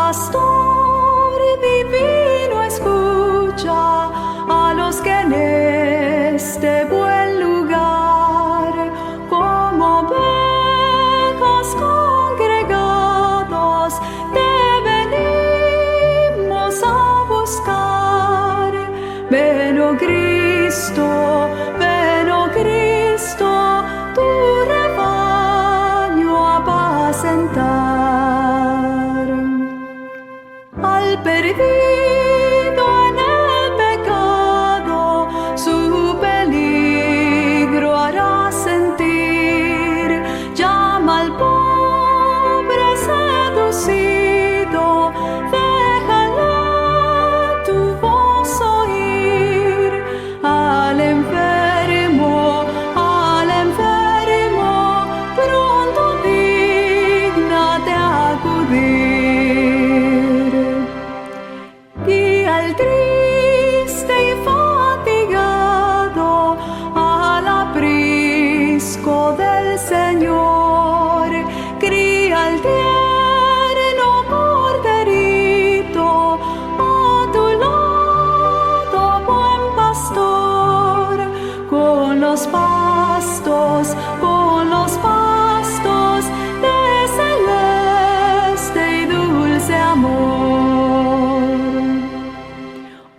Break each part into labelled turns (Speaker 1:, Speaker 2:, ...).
Speaker 1: Pastor divino, escucha a los que en este buen lugar, como ovejas congregados, te venimos a buscar. Ven, oh Cristo, tu rebaño a apacentar. Al perdido en el pecado, su peligro hará sentir. Llama al pobre seducido, déjale tu voz oír. Al enfermo, pronto dígnate acudir. Y al triste y fatigado, al aprisco del Señor, cría al tierno corderito a tu lado, buen pastor, con los pastos de celeste y dulce amor.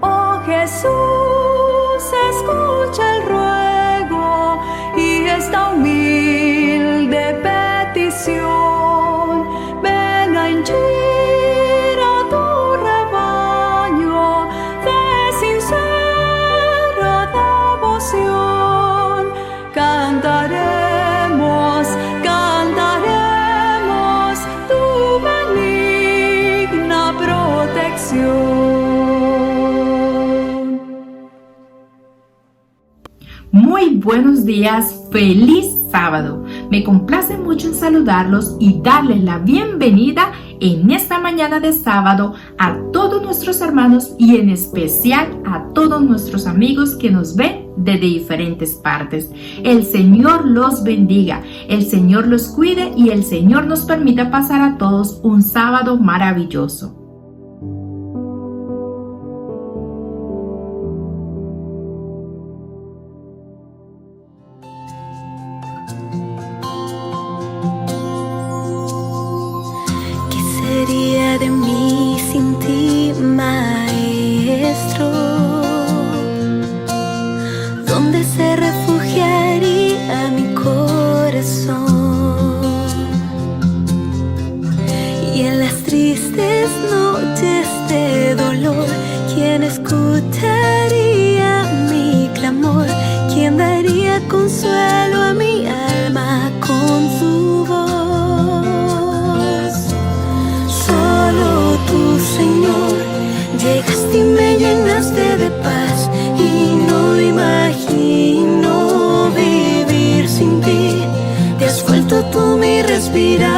Speaker 1: Oh Jesús, escucha el ruego y esta humilde petición. Ven a henchir a tu rebaño de sincera devoción. Cantaremos tu benigna protección.
Speaker 2: Muy buenos días, feliz sábado. Me complace mucho en saludarlos y darles la bienvenida en esta mañana de sábado a todos nuestros hermanos y en especial a todos nuestros amigos que nos ven desde diferentes partes. El Señor los bendiga, el Señor los cuide y el Señor nos permita pasar a todos un sábado maravilloso.
Speaker 3: Sería de mí sin ti, Maestro? ¿Dónde se refugiaría mi corazón? Y en las tristes noches de dolor, ¿quién escucharía mi clamor? ¿Quién daría consuelo a mi alma con su voz? Tú, Señor, llegaste y me llenaste de paz, y no imagino vivir sin ti. Te has vuelto tú mi respirar.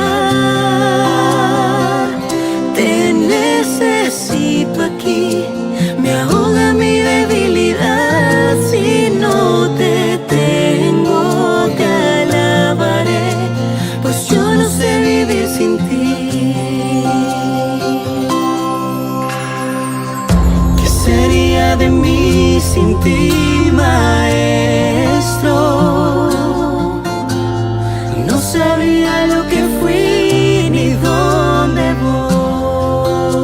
Speaker 3: Te necesito aquí, me ahoga mi debilidad. Si no te tengo, te alabaré, pues yo no sé vivir sin ti. De mí sin ti, Maestro? No sabría lo que fui ni dónde voy.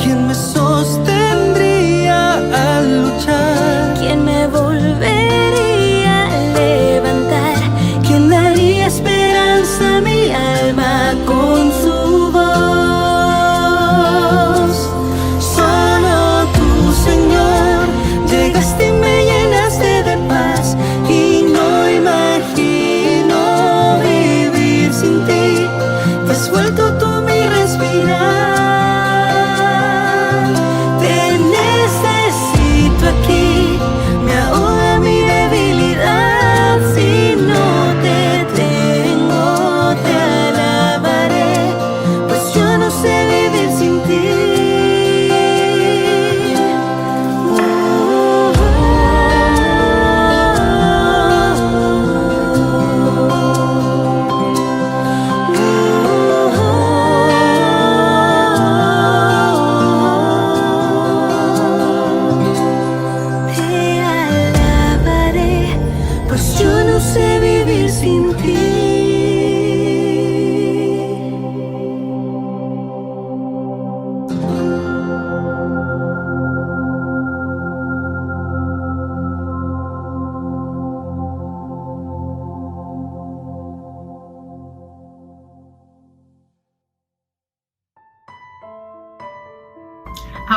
Speaker 3: ¿Quién me sostendría al luchar? ¿Quién me volvería a levantar? ¿Quién daría esperanza a mi alma con su voz? Señor,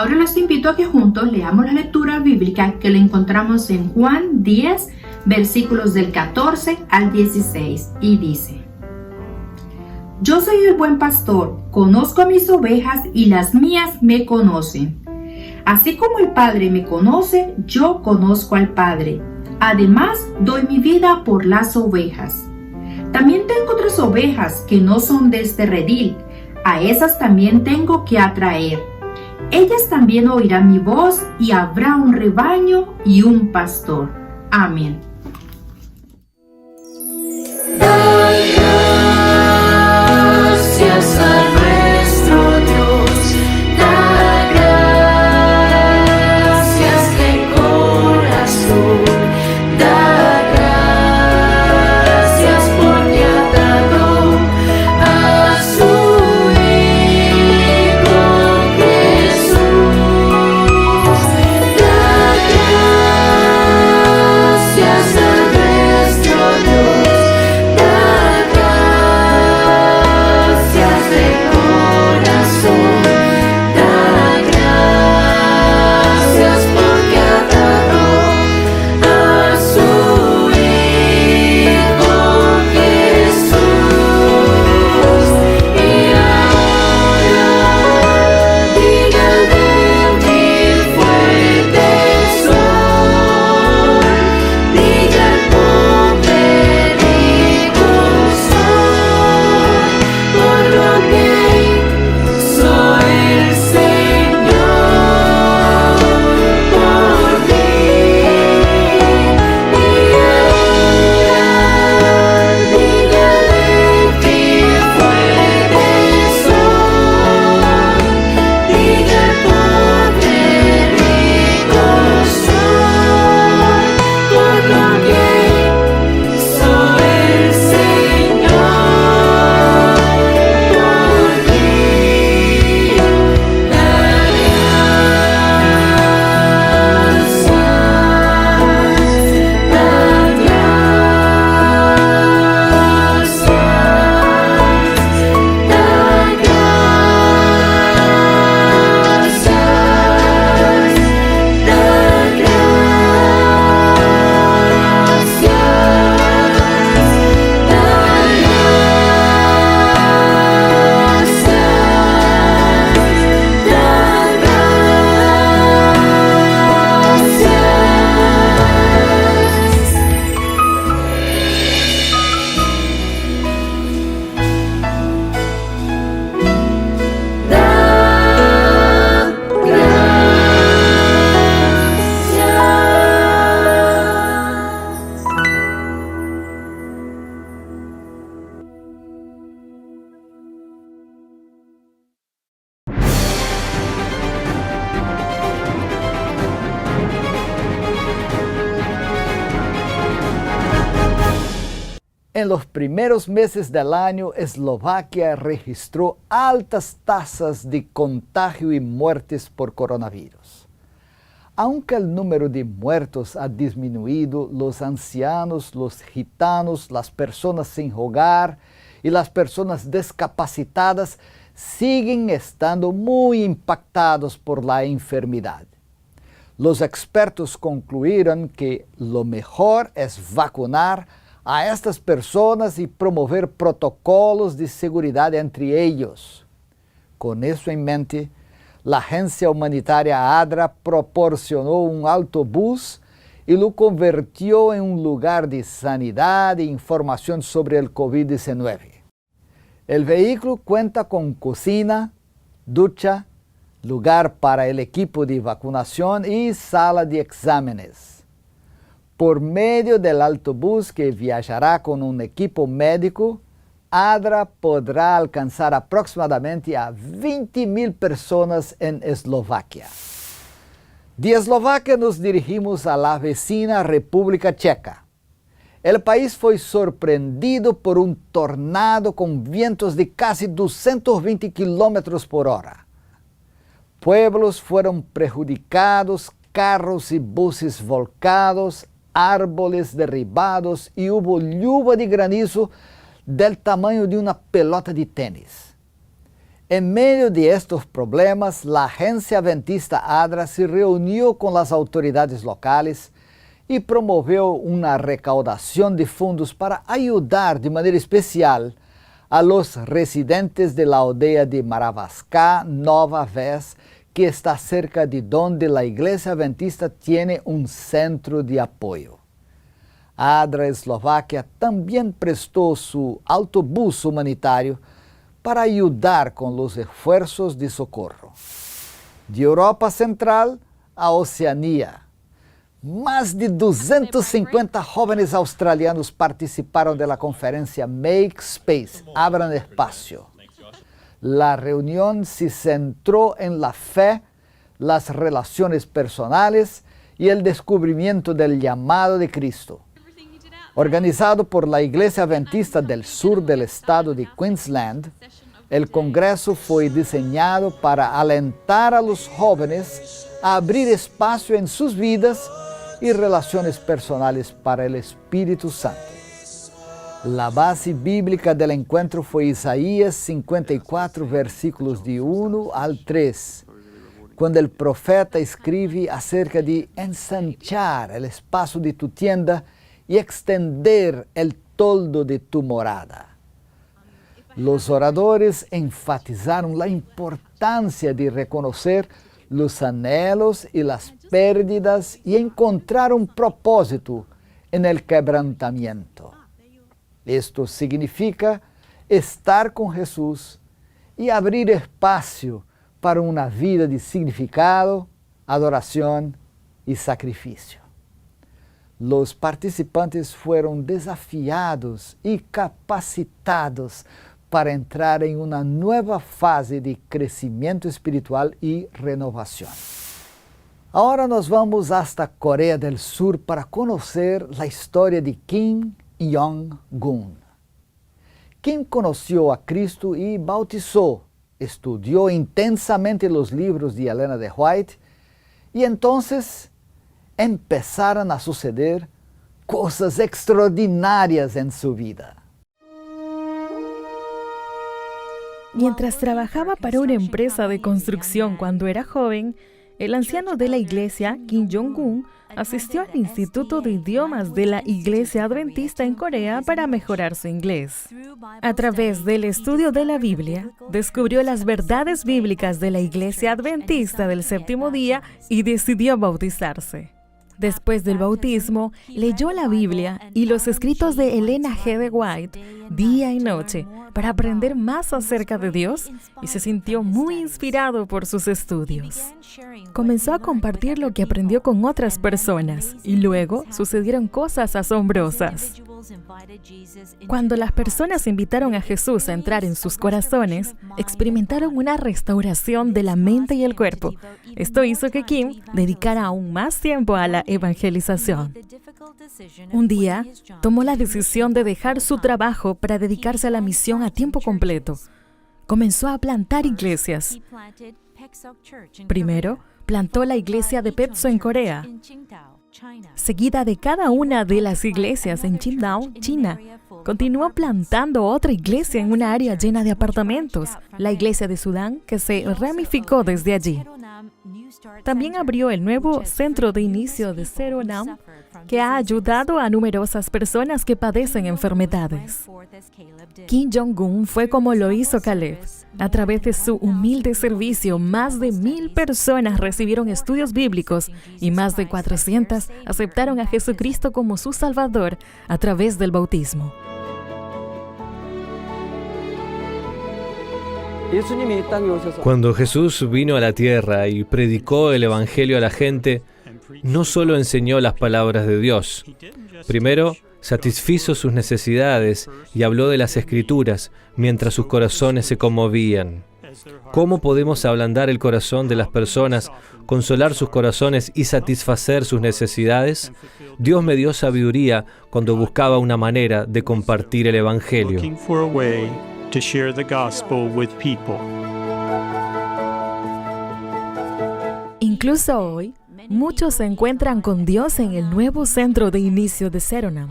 Speaker 2: Ahora los invito a que juntos leamos la lectura bíblica que la encontramos en Juan 10, versículos del 14 al 16, y dice: Yo soy el buen pastor, conozco a mis ovejas y las mías me conocen. Así como el Padre me conoce, yo conozco al Padre. Además, doy mi vida por las ovejas. También tengo otras ovejas que no son de este redil. A esas también tengo que atraer. Ellas también oirán mi voz y habrá un rebaño y un pastor. Amén.
Speaker 3: Gracias a nuestro Dios, da gracias de corazón, da gracias porque ha dado a su Hijo Jesús, da gracias a nuestro Dios, da gracias de corazón, da gracias porque ha dado a su Hijo Jesús. Y ahora díganle mil fuerte soy, diga el pobre rico soy, por lo que soy el Señor por mí. Y ahora díganle mil fuerte soy, diga el pobre rico soy, por lo que soy el Señor por mí. Da
Speaker 4: En los primeros meses del año, Eslovaquia registró altas tasas de contagio y muertes por coronavirus. Aunque el número de muertos ha disminuido, los ancianos, los gitanos, las personas sin hogar y las personas discapacitadas siguen estando muy impactados por la enfermedad. Los expertos concluyeron que lo mejor es vacunar a estas personas y promover protocolos de seguridad entre ellos. Con eso en mente, la agencia humanitaria ADRA proporcionó un autobús y lo convirtió en un lugar de sanidad e información sobre el COVID-19. El vehículo cuenta con cocina, ducha, lugar para el equipo de vacunación y sala de exámenes. Por medio del autobús que viajará con un equipo médico, ADRA podrá alcanzar aproximadamente a 20,000 personas en Eslovaquia. De Eslovaquia nos dirigimos a la vecina República Checa. El país fue sorprendido por un tornado con vientos de casi 220 kilómetros por hora. Pueblos fueron perjudicados, carros y buses volcados, árboles derribados y hubo lluvia de granizo del tamaño de una pelota de tenis. En medio de estos problemas, la Agencia Adventista ADRA se reunió con las autoridades locales y promovió una recaudación de fondos para ayudar de manera especial a los residentes de la aldea de Maravaská, Nova Ves, que está cerca de donde la Iglesia Adventista tiene un centro de apoyo. ADRA Eslovaquia también prestó su autobús humanitario para ayudar con los esfuerzos de socorro. De Europa Central a Oceanía, más de 250 jóvenes australianos participaron de la conferencia Make Space, Abran Espacio. La reunión se centró en la fe, las relaciones personales y el descubrimiento del llamado de Cristo. Organizado por la Iglesia Adventista del Sur del estado de Queensland, el congreso fue diseñado para alentar a los jóvenes a abrir espacio en sus vidas y relaciones personales para el Espíritu Santo. La base bíblica del encuentro fue Isaías 54, versículos de 1 al 3, cuando el profeta escribe acerca de ensanchar el espacio de tu tienda y extender el toldo de tu morada. Los oradores enfatizaron la importancia de reconocer los anhelos y las pérdidas y encontrar un propósito en el quebrantamiento. Esto significa estar con Jesús y abrir espacio para una vida de significado, adoración y sacrificio. Los participantes fueron desafiados y capacitados para entrar en una nueva fase de crecimiento espiritual y renovación. Ahora nos vamos hasta Corea del Sur para conocer la historia de Kim Jong-un. Kim conoció a Cristo y bautizó, estudió intensamente los libros de Elena de White y entonces empezaron a suceder cosas extraordinarias en su vida.
Speaker 5: Mientras trabajaba para una empresa de construcción cuando era joven, el anciano de la iglesia, Kim Jong-un, asistió al Instituto de Idiomas de la Iglesia Adventista en Corea para mejorar su inglés. A través del estudio de la Biblia, descubrió las verdades bíblicas de la Iglesia Adventista del Séptimo Día y decidió bautizarse. Después del bautismo, leyó la Biblia y los escritos de Elena G. de White día y noche para aprender más acerca de Dios y se sintió muy inspirado por sus estudios. Comenzó a compartir lo que aprendió con otras personas y luego sucedieron cosas asombrosas. Cuando las personas invitaron a Jesús a entrar en sus corazones, experimentaron una restauración de la mente y el cuerpo. Esto hizo que Kim dedicara aún más tiempo a la evangelización. Un día, tomó la decisión de dejar su trabajo para dedicarse a la misión a tiempo completo. Comenzó a plantar iglesias. Primero, plantó la iglesia de Pepso en Corea, seguida de cada una de las iglesias en Qingdao, China. Continuó plantando otra iglesia en una área llena de apartamentos, la iglesia de Sudán, que se ramificó desde allí. También abrió el nuevo centro de inicio de Seronam, que ha ayudado a numerosas personas que padecen enfermedades. Kim Jong-un fue como lo hizo Caleb. A través de su humilde servicio, más de 1,000 personas recibieron estudios bíblicos y más de 400 aceptaron a Jesucristo como su Salvador a través del bautismo.
Speaker 6: Cuando Jesús vino a la tierra y predicó el Evangelio a la gente, no solo enseñó las palabras de Dios. Primero, satisfizo sus necesidades y habló de las Escrituras mientras sus corazones se conmovían. ¿Cómo podemos ablandar el corazón de las personas, consolar sus corazones y satisfacer sus necesidades? Dios me dio sabiduría cuando buscaba una manera de compartir el Evangelio.
Speaker 7: To share the gospel with people.
Speaker 5: Incluso hoy, muchos se encuentran con Dios en el nuevo centro de inicio de Seronam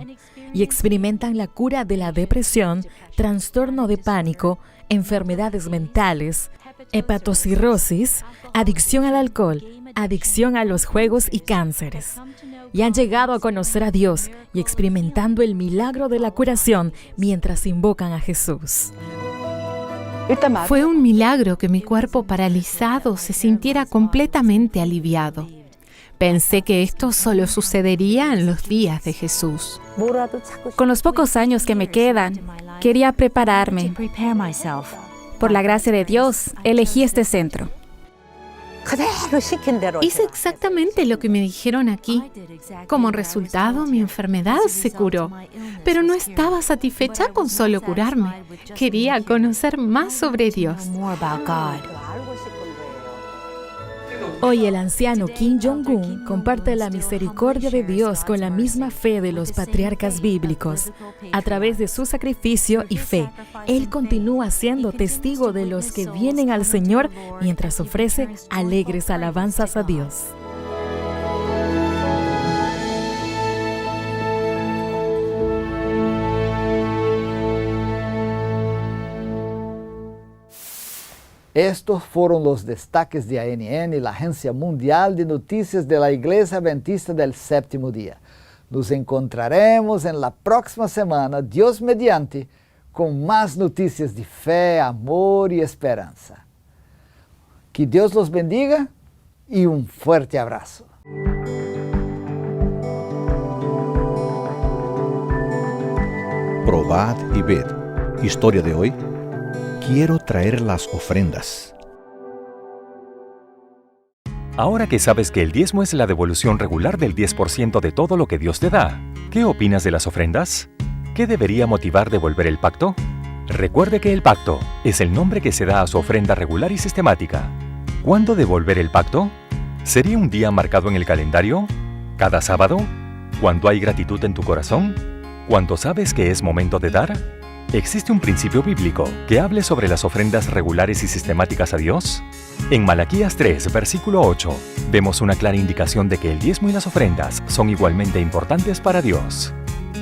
Speaker 5: y experimentan la cura de la depresión, trastorno de pánico, enfermedades mentales, hepatocirrosis, adicción al alcohol, adicción a los juegos y cánceres. Y han llegado a conocer a Dios y experimentando el milagro de la curación mientras invocan a Jesús.
Speaker 8: Fue un milagro que mi cuerpo paralizado se sintiera completamente aliviado. Pensé que esto solo sucedería en los días de Jesús.
Speaker 9: Con los pocos años que me quedan, quería prepararme. Por la gracia de Dios, elegí este centro.
Speaker 8: Hice exactamente lo que me dijeron aquí. Como resultado, mi enfermedad se curó. Pero no estaba satisfecha con solo curarme. Quería conocer más sobre Dios.
Speaker 5: Hoy el anciano Kim Jong-un comparte la misericordia de Dios con la misma fe de los patriarcas bíblicos. A través de su sacrificio y fe, él continúa siendo testigo de los que vienen al Señor mientras ofrece alegres alabanzas a Dios.
Speaker 4: Estos fueron los destaques de ANN, la Agencia Mundial de Noticias de la Iglesia Adventista del Séptimo Día. Nos encontraremos en la próxima semana, Dios mediante, con más noticias de fe, amor y esperanza. Que Dios los bendiga y un fuerte abrazo.
Speaker 10: Probad y ved. Historia de hoy. Quiero traer las ofrendas.
Speaker 11: Ahora que sabes que el diezmo es la devolución regular del 10% de todo lo que Dios te da, ¿qué opinas de las ofrendas? ¿Qué debería motivar devolver el pacto? Recuerde que el pacto es el nombre que se da a su ofrenda regular y sistemática. ¿Cuándo devolver el pacto? ¿Sería un día marcado en el calendario? ¿Cada sábado? ¿Cuando hay gratitud en tu corazón? ¿Cuando sabes que es momento de dar? ¿Existe un principio bíblico que hable sobre las ofrendas regulares y sistemáticas a Dios? En Malaquías 3, versículo 8, vemos una clara indicación de que el diezmo y las ofrendas son igualmente importantes para Dios.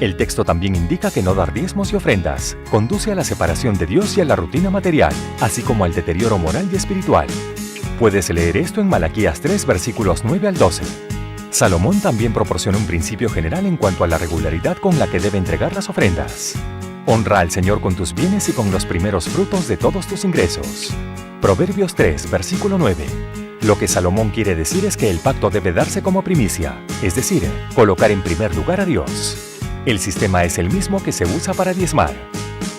Speaker 11: El texto también indica que no dar diezmos y ofrendas conduce a la separación de Dios y a la rutina material, así como al deterioro moral y espiritual. Puedes leer esto en Malaquías 3, versículos 9 al 12. Salomón también proporciona un principio general en cuanto a la regularidad con la que debe entregar las ofrendas. Honra al Señor con tus bienes y con los primeros frutos de todos tus ingresos. Proverbios 3, versículo 9. Lo que Salomón quiere decir es que el pacto debe darse como primicia, es decir, colocar en primer lugar a Dios. El sistema es el mismo que se usa para diezmar.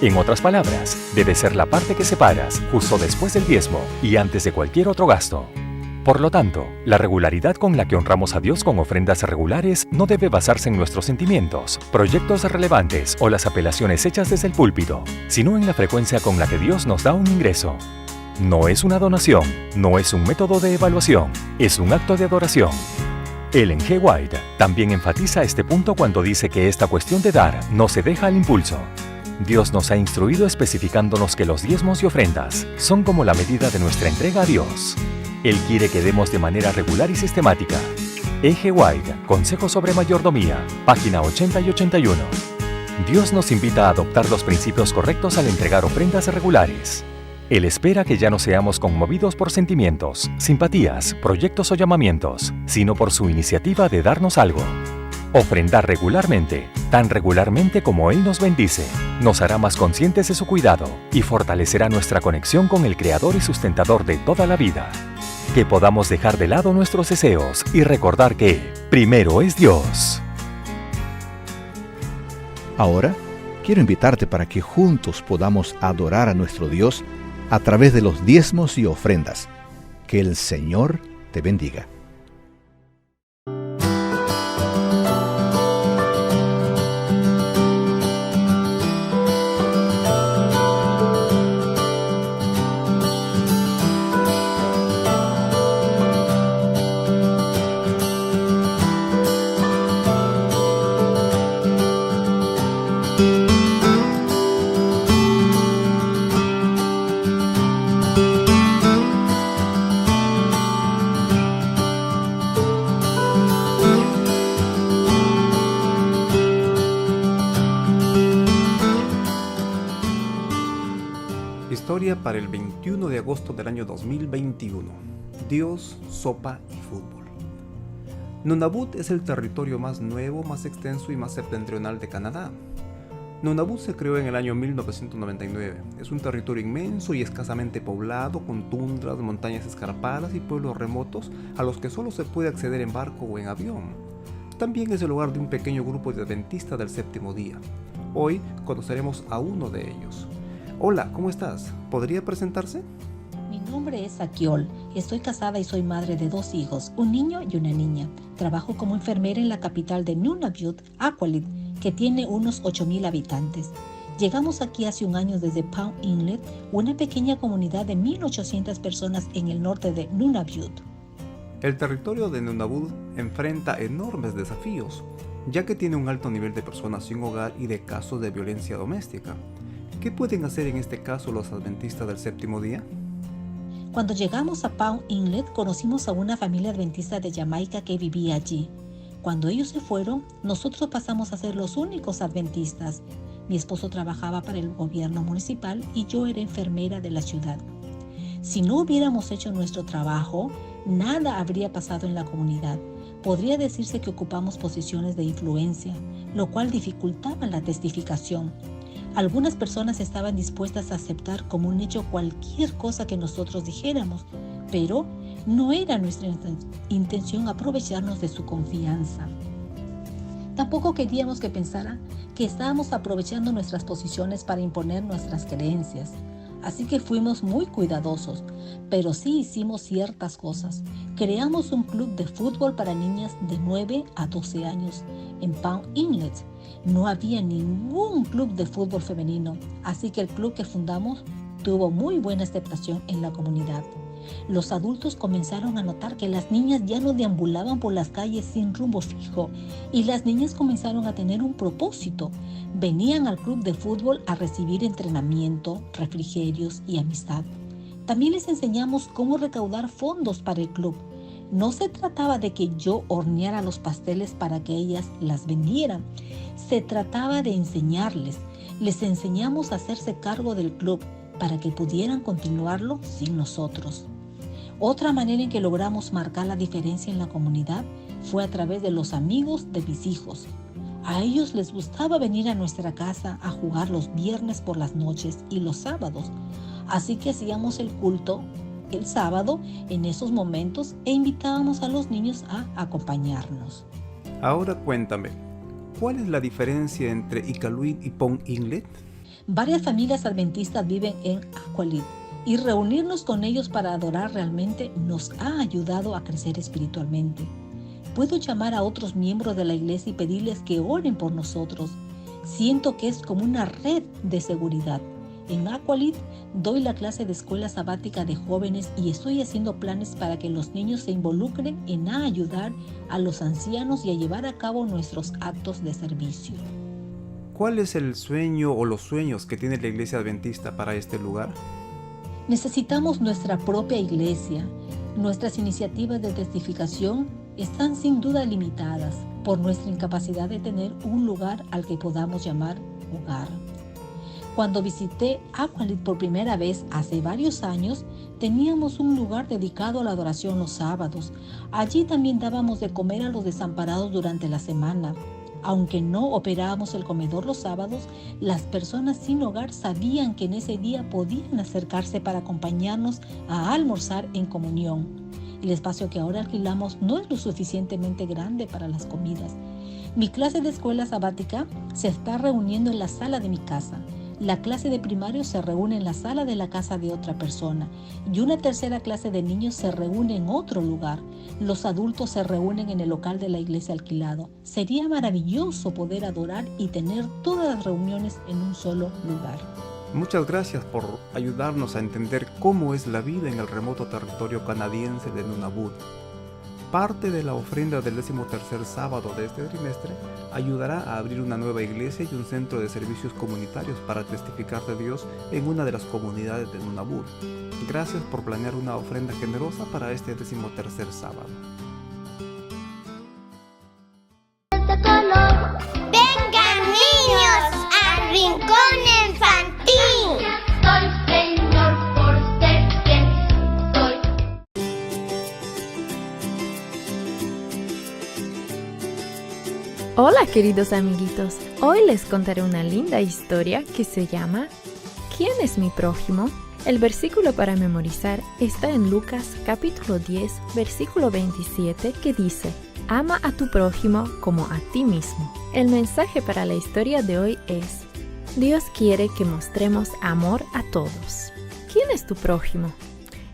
Speaker 11: En otras palabras, debe ser la parte que separas justo después del diezmo y antes de cualquier otro gasto. Por lo tanto, la regularidad con la que honramos a Dios con ofrendas regulares no debe basarse en nuestros sentimientos, proyectos relevantes o las apelaciones hechas desde el púlpito, sino en la frecuencia con la que Dios nos da un ingreso. No es una donación, no es un método de evaluación, es un acto de adoración. Ellen G. White también enfatiza este punto cuando dice que esta cuestión de dar no se deja al impulso. Dios nos ha instruido especificándonos que los diezmos y ofrendas son como la medida de nuestra entrega a Dios. Él quiere que demos de manera regular y sistemática. E.G. White, Consejo sobre Mayordomía, página 80 y 81. Dios nos invita a adoptar los principios correctos al entregar ofrendas regulares. Él espera que ya no seamos conmovidos por sentimientos, simpatías, proyectos o llamamientos, sino por su iniciativa de darnos algo. Ofrendar regularmente, tan regularmente como Él nos bendice, nos hará más conscientes de su cuidado y fortalecerá nuestra conexión con el Creador y Sustentador de toda la vida. Que podamos dejar de lado nuestros deseos y recordar que primero es Dios.
Speaker 10: Ahora, quiero invitarte para que juntos podamos adorar a nuestro Dios a través de los diezmos y ofrendas. Que el Señor te bendiga.
Speaker 12: día para el 21 de agosto del año 2021. Dios, sopa y fútbol. Nunavut es el territorio más nuevo, más extenso y más septentrional de Canadá. Nunavut se creó en el año 1999. Es un territorio inmenso y escasamente poblado, con tundras, montañas escarpadas y pueblos remotos a los que solo se puede acceder en barco o en avión. También es el hogar de un pequeño grupo de adventistas del séptimo día. Hoy conoceremos a uno de ellos. Hola, ¿cómo estás? ¿Podría presentarse?
Speaker 13: Mi nombre es Akiol. Estoy casada y soy madre de 2 hijos, un niño y una niña. Trabajo como enfermera en la capital de Nunavut, Aqualit, que tiene unos 8,000 habitantes. Llegamos aquí hace un año desde Palm Inlet, una pequeña comunidad de 1,800 personas en el norte de Nunavut.
Speaker 12: El territorio de Nunavut enfrenta enormes desafíos, ya que tiene un alto nivel de personas sin hogar y de casos de violencia doméstica. ¿Qué pueden hacer en este caso los adventistas del séptimo día?
Speaker 13: Cuando llegamos a Palm Inlet, conocimos a una familia adventista de Jamaica que vivía allí. Cuando ellos se fueron, nosotros pasamos a ser los únicos adventistas. Mi esposo trabajaba para el gobierno municipal y yo era enfermera de la ciudad. Si no hubiéramos hecho nuestro trabajo, nada habría pasado en la comunidad. Podría decirse que ocupamos posiciones de influencia, lo cual dificultaba la testificación. Algunas personas estaban dispuestas a aceptar como un hecho cualquier cosa que nosotros dijéramos, pero no era nuestra intención aprovecharnos de su confianza. Tampoco queríamos que pensaran que estábamos aprovechando nuestras posiciones para imponer nuestras creencias. Así que fuimos muy cuidadosos, pero sí hicimos ciertas cosas. Creamos un club de fútbol para niñas de 9 a 12 años en Palm Inlet. No había ningún club de fútbol femenino, así que el club que fundamos tuvo muy buena aceptación en la comunidad. Los adultos comenzaron a notar que las niñas ya no deambulaban por las calles sin rumbo fijo y las niñas comenzaron a tener un propósito. Venían al club de fútbol a recibir entrenamiento, refrigerios y amistad. También les enseñamos cómo recaudar fondos para el club. No se trataba de que yo horneara los pasteles para que ellas las vendieran. Se trataba de enseñarles. Les enseñamos a hacerse cargo del club para que pudieran continuarlo sin nosotros. Otra manera en que logramos marcar la diferencia en la comunidad fue a través de los amigos de mis hijos. A ellos les gustaba venir a nuestra casa a jugar los viernes por las noches y los sábados. Así que hacíamos el culto el sábado en esos momentos e invitábamos a los niños a acompañarnos.
Speaker 12: Ahora cuéntame, ¿cuál es la diferencia entre Iqaluit y Palm Inlet?
Speaker 13: Varias familias adventistas viven en Aqualit y reunirnos con ellos para adorar realmente nos ha ayudado a crecer espiritualmente. Puedo llamar a otros miembros de la iglesia y pedirles que oren por nosotros. Siento que es como una red de seguridad. En Aqualit doy la clase de escuela sabática de jóvenes y estoy haciendo planes para que los niños se involucren en ayudar a los ancianos y a llevar a cabo nuestros actos de servicio.
Speaker 12: ¿Cuál es el sueño o los sueños que tiene la iglesia adventista para este lugar?
Speaker 13: Necesitamos nuestra propia iglesia. Nuestras iniciativas de testificación están sin duda limitadas por nuestra incapacidad de tener un lugar al que podamos llamar hogar. Cuando visité Aqualit por primera vez hace varios años, teníamos un lugar dedicado a la adoración los sábados. Allí también dábamos de comer a los desamparados durante la semana. Aunque no operábamos el comedor los sábados, las personas sin hogar sabían que en ese día podían acercarse para acompañarnos a almorzar en comunión. El espacio que ahora alquilamos no es lo suficientemente grande para las comidas. Mi clase de escuela sabática se está reuniendo en la sala de mi casa. La clase de primario se reúne en la sala de la casa de otra persona y una tercera clase de niños se reúne en otro lugar. Los adultos se reúnen en el local de la iglesia alquilado. Sería maravilloso poder adorar y tener todas las reuniones en un solo lugar.
Speaker 12: Muchas gracias por ayudarnos a entender cómo es la vida en el remoto territorio canadiense de Nunavut. Parte de la ofrenda del 13º sábado de este trimestre ayudará a abrir una nueva iglesia y un centro de servicios comunitarios para testificar de Dios en una de las comunidades de Nunavut. Gracias por planear una ofrenda generosa para este 13º sábado.
Speaker 14: ¡Vengan niños al rincón infantil! ¡Aquí estoy, Señor!
Speaker 5: Hola queridos amiguitos, hoy les contaré una linda historia que se llama ¿Quién es mi prójimo? El versículo para memorizar está en Lucas capítulo 10, versículo 27 que dice: Ama a tu prójimo como a ti mismo. El mensaje para la historia de hoy es: Dios quiere que mostremos amor a todos. ¿Quién es tu prójimo?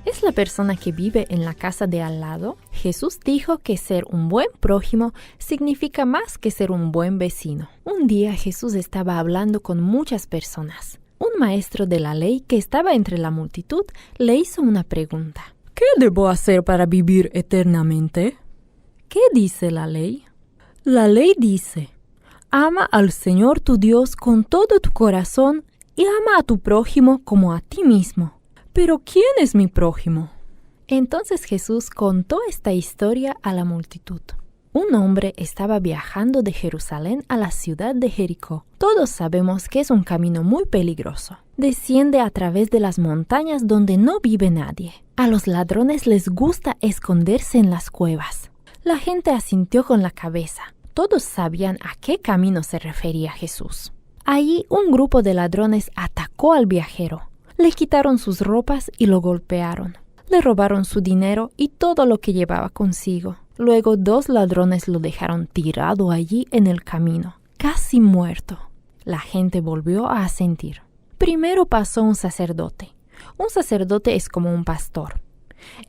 Speaker 5: ¿Es la persona que vive en la casa de al lado? Jesús dijo que ser un buen prójimo significa más que ser un buen vecino. Un día Jesús estaba hablando con muchas personas. Un maestro de la ley que estaba entre la multitud le hizo una pregunta. ¿Qué debo hacer para vivir eternamente? ¿Qué dice la ley? La ley dice: ama al Señor tu Dios con todo tu corazón y ama a tu prójimo como a ti mismo. ¿Pero quién es mi prójimo? Entonces Jesús contó esta historia a la multitud. Un hombre estaba viajando de Jerusalén a la ciudad de Jericó. Todos sabemos que es un camino muy peligroso. Desciende a través de las montañas donde no vive nadie. A los ladrones les gusta esconderse en las cuevas. La gente asintió con la cabeza. Todos sabían a qué camino se refería Jesús. Allí un grupo de ladrones atacó al viajero. Le quitaron sus ropas y lo golpearon. Le robaron su dinero y todo lo que llevaba consigo. Luego 2 ladrones lo dejaron tirado allí en el camino, casi muerto. La gente volvió a asentir. Primero pasó un sacerdote. Un sacerdote es como un pastor.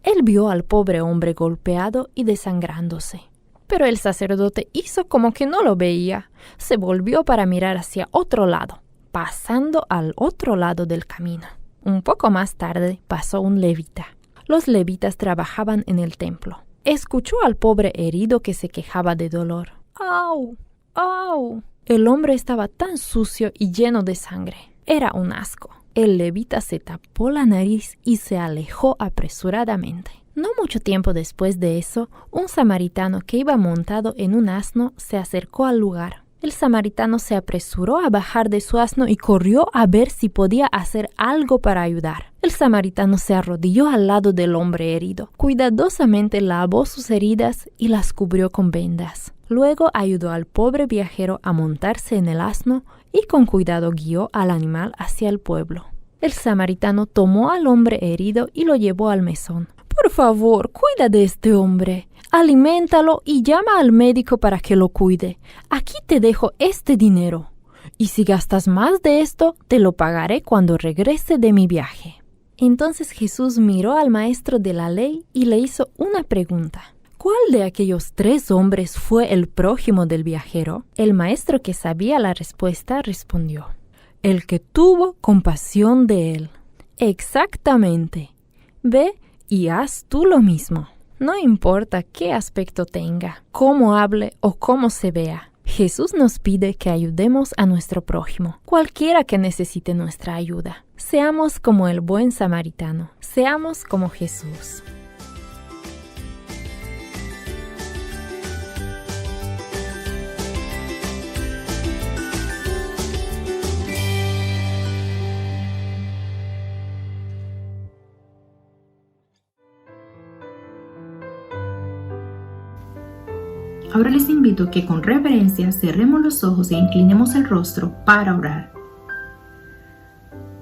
Speaker 5: Él vio al pobre hombre golpeado y desangrándose. Pero el sacerdote hizo como que no lo veía. Se volvió para mirar hacia otro lado, pasando al otro lado del camino. Un poco más tarde pasó un levita. Los levitas trabajaban en el templo. Escuchó al pobre herido que se quejaba de dolor. ¡Au! ¡Au! El hombre estaba tan sucio y lleno de sangre. Era un asco. El levita se tapó la nariz y se alejó apresuradamente. No mucho tiempo después de eso, un samaritano que iba montado en un asno se acercó al lugar. El samaritano se apresuró a bajar de su asno y corrió a ver si podía hacer algo para ayudar. El samaritano se arrodilló al lado del hombre herido. Cuidadosamente lavó sus heridas y las cubrió con vendas. Luego ayudó al pobre viajero a montarse en el asno y con cuidado guió al animal hacia el pueblo. El samaritano tomó al hombre herido y lo llevó al mesón. «Por favor, cuida de este hombre. Aliméntalo y llama al médico para que lo cuide. Aquí te dejo este dinero. Y si gastas más de esto, te lo pagaré cuando regrese de mi viaje». Entonces Jesús miró al maestro de la ley y le hizo una pregunta. ¿Cuál de aquellos 3 hombres fue el prójimo del viajero? El maestro, que sabía la respuesta, respondió: «El que tuvo compasión de él». Exactamente. Ve y haz tú lo mismo. No importa qué aspecto tenga, cómo hable o cómo se vea. Jesús nos pide que ayudemos a nuestro prójimo, cualquiera que necesite nuestra ayuda. Seamos como el buen samaritano. Seamos como Jesús.
Speaker 2: Ahora les invito a que con reverencia cerremos los ojos e inclinemos el rostro para orar.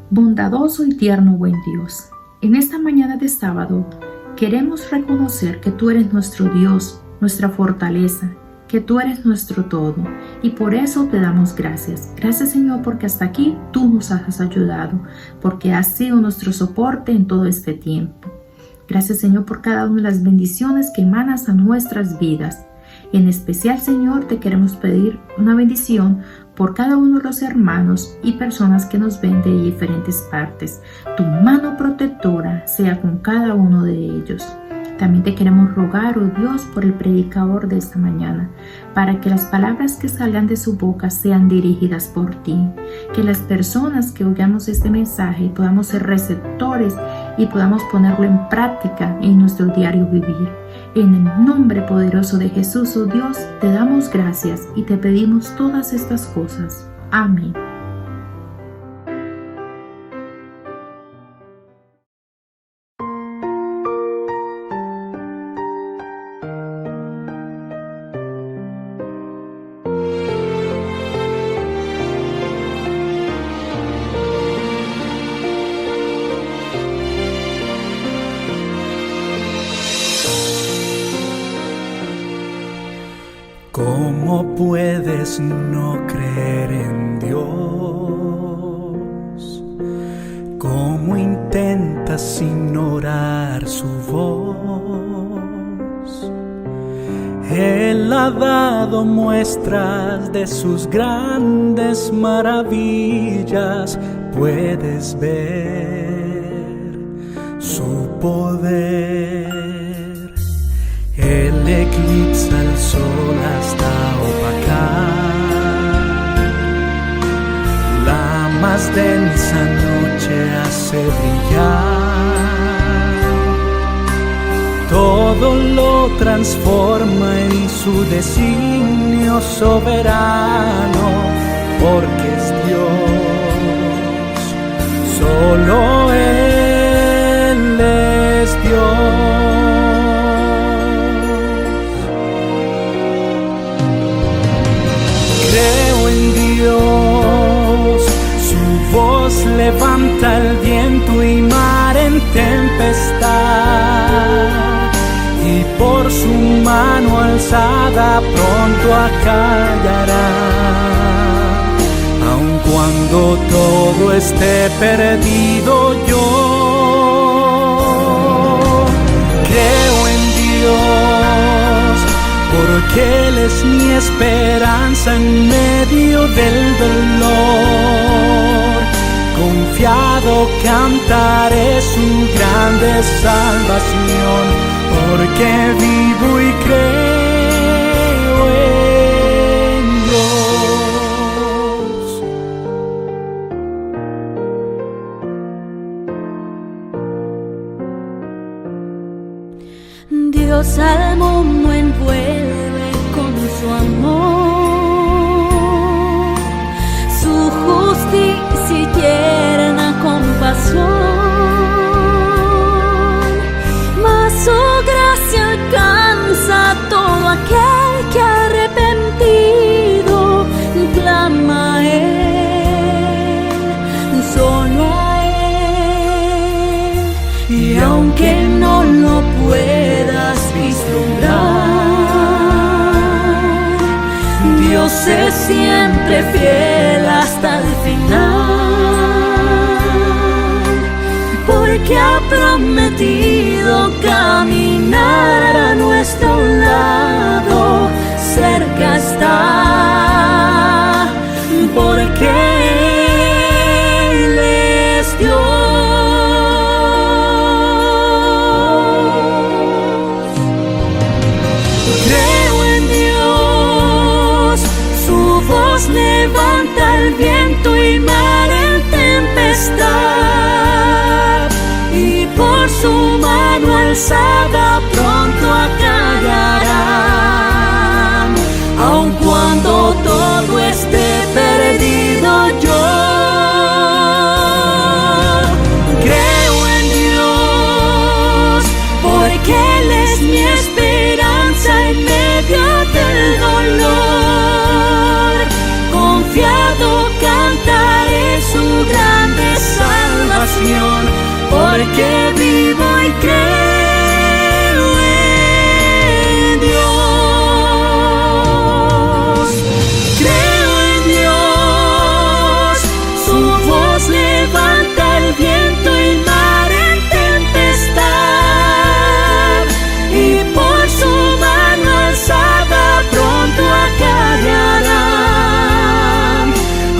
Speaker 2: Bondadoso y tierno buen Dios, en esta mañana de sábado queremos reconocer que tú eres nuestro Dios, nuestra fortaleza, que tú eres nuestro todo, y por eso te damos gracias. Gracias, Señor, porque hasta aquí tú nos has ayudado, porque has sido nuestro soporte en todo este tiempo. Gracias, Señor, por cada una de las bendiciones que emanas a nuestras vidas. En especial, Señor, te queremos pedir una bendición por cada uno de los hermanos y personas que nos ven de diferentes partes. Tu mano protectora sea con cada uno de ellos. También te queremos rogar, oh Dios, por el predicador de esta mañana, para que las palabras que salgan de su boca sean dirigidas por ti. Que las personas que oigamos este mensaje podamos ser receptores y podamos ponerlo en práctica en nuestro diario vivir. En el nombre poderoso de Jesús, oh Dios, te damos gracias y te pedimos todas estas cosas. Amén.
Speaker 14: ¿Cómo puedes no creer en Dios? ¿Cómo intentas ignorar su voz? Él ha dado muestras de sus grandes maravillas. Puedes ver su poder. Él eclipsa el sol hasta opacar. La más densa noche hace brillar. Todo lo transforma en su designio soberano, porque es Dios, solo Él es Dios. Creo en Dios, su voz levanta el viento y mar en tempestad, y por su mano alzada pronto acallará. Aun cuando todo esté perdido, yo creo en Dios, porque Él es mi esperanza en medio del dolor. Confiado cantaré su grande salvación, porque vivo y creo en
Speaker 3: Dios. Dios al mundo envuelve con su amor, su justicia y tierna compasión, mas su gracia alcanza a todo aquel que arrepentido clama a Él, solo a Él. Y aunque no lo puedas vislumbrar, Dios es siempre fiel hasta el final, porque ha prometido caminar a nuestro lado. Cerca está, porque Él es Dios. Levanta el viento y mar en tempestad, y por su mano alzada pronto acallarán. Aun cuando todo esté perdido, yo creo en Dios, porque Él es mi esperanza en medio del dolor. Confiado cantaré su grande salvación, porque vivo y creo en Dios. Creo en Dios, su voz levanta el viento y mar en tempestad, y por su mano alzada pronto acallará.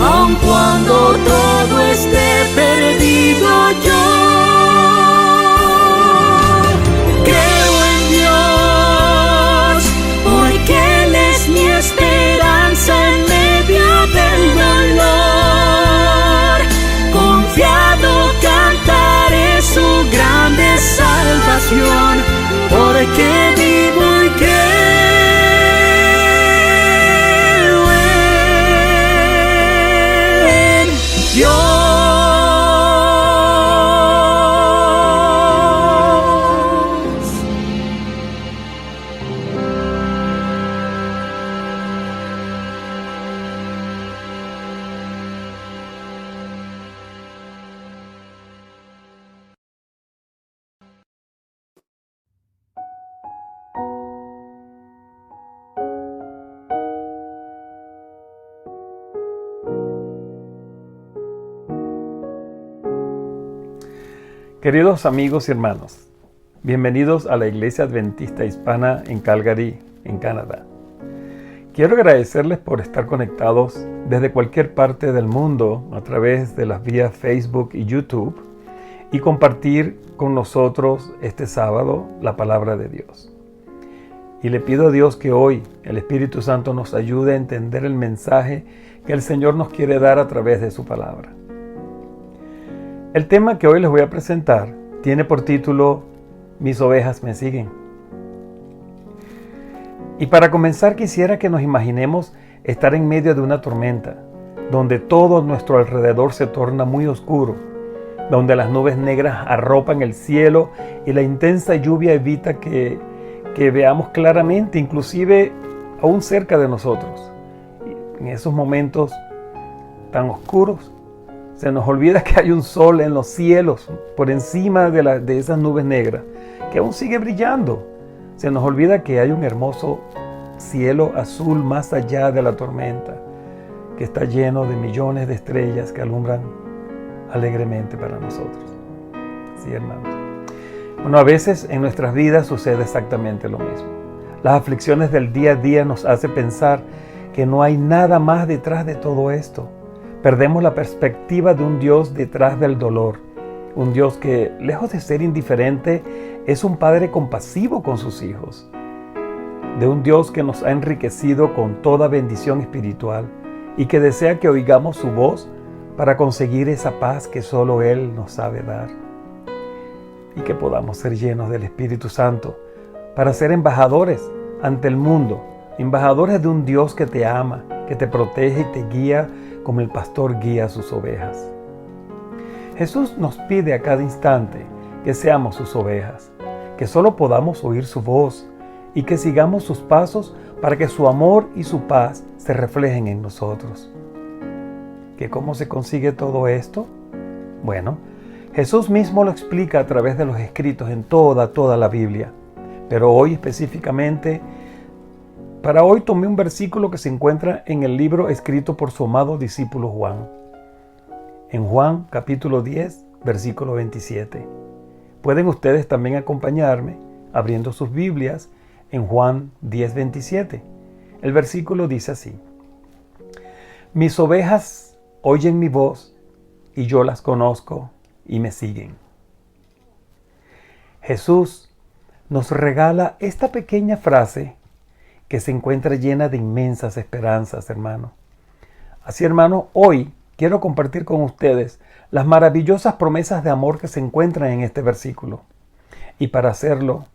Speaker 3: Aun cuando todo esté perdido, yo
Speaker 15: Queridos amigos y hermanos, bienvenidos a la Iglesia Adventista Hispana en Calgary, en Canadá. Quiero agradecerles por estar conectados desde cualquier parte del mundo a través de las vías Facebook y YouTube y compartir con nosotros este sábado la palabra de Dios. Y le pido a Dios que hoy el Espíritu Santo nos ayude a entender el mensaje que el Señor nos quiere dar a través de su palabra. El tema que hoy les voy a presentar tiene por título Mis ovejas me siguen. Y para comenzar quisiera que nos imaginemos estar en medio de una tormenta, donde todo a nuestro alrededor se torna muy oscuro, donde las nubes negras arropan el cielo y la intensa lluvia evita que veamos claramente, inclusive aún cerca de nosotros. En esos momentos tan oscuros, se nos olvida que hay un sol en los cielos, por encima de esas nubes negras, que aún sigue brillando. Se nos olvida que hay un hermoso cielo azul más allá de la tormenta, que está lleno de millones de estrellas que alumbran alegremente para nosotros. Sí, hermanos. Bueno, a veces en nuestras vidas sucede exactamente lo mismo. Las aflicciones del día a día nos hacen pensar que no hay nada más detrás de todo esto. Perdemos la perspectiva de un Dios detrás del dolor. Un Dios que, lejos de ser indiferente, es un Padre compasivo con sus hijos. De un Dios que nos ha enriquecido con toda bendición espiritual y que desea que oigamos su voz para conseguir esa paz que solo Él nos sabe dar. Y que podamos ser llenos del Espíritu Santo para ser embajadores ante el mundo, embajadores de un Dios que te ama, que te protege y te guía como el pastor guía a sus ovejas. Jesús nos pide a cada instante que seamos sus ovejas, que solo podamos oír su voz y que sigamos sus pasos para que su amor y su paz se reflejen en nosotros. ¿Que cómo se consigue todo esto? Bueno, Jesús mismo lo explica a través de los escritos en toda la Biblia, pero hoy específicamente, para hoy tomé un versículo que se encuentra en el libro escrito por su amado discípulo Juan. En Juan capítulo 10, versículo 27. Pueden ustedes también acompañarme abriendo sus Biblias en Juan 10, 27. El versículo dice así: Mis ovejas oyen mi voz y yo las conozco y me siguen. Jesús nos regala esta pequeña frase que se encuentra llena de inmensas esperanzas, hermano. Así, hermano, hoy quiero compartir con ustedes las maravillosas promesas de amor que se encuentran en este versículo. Y para hacerlo,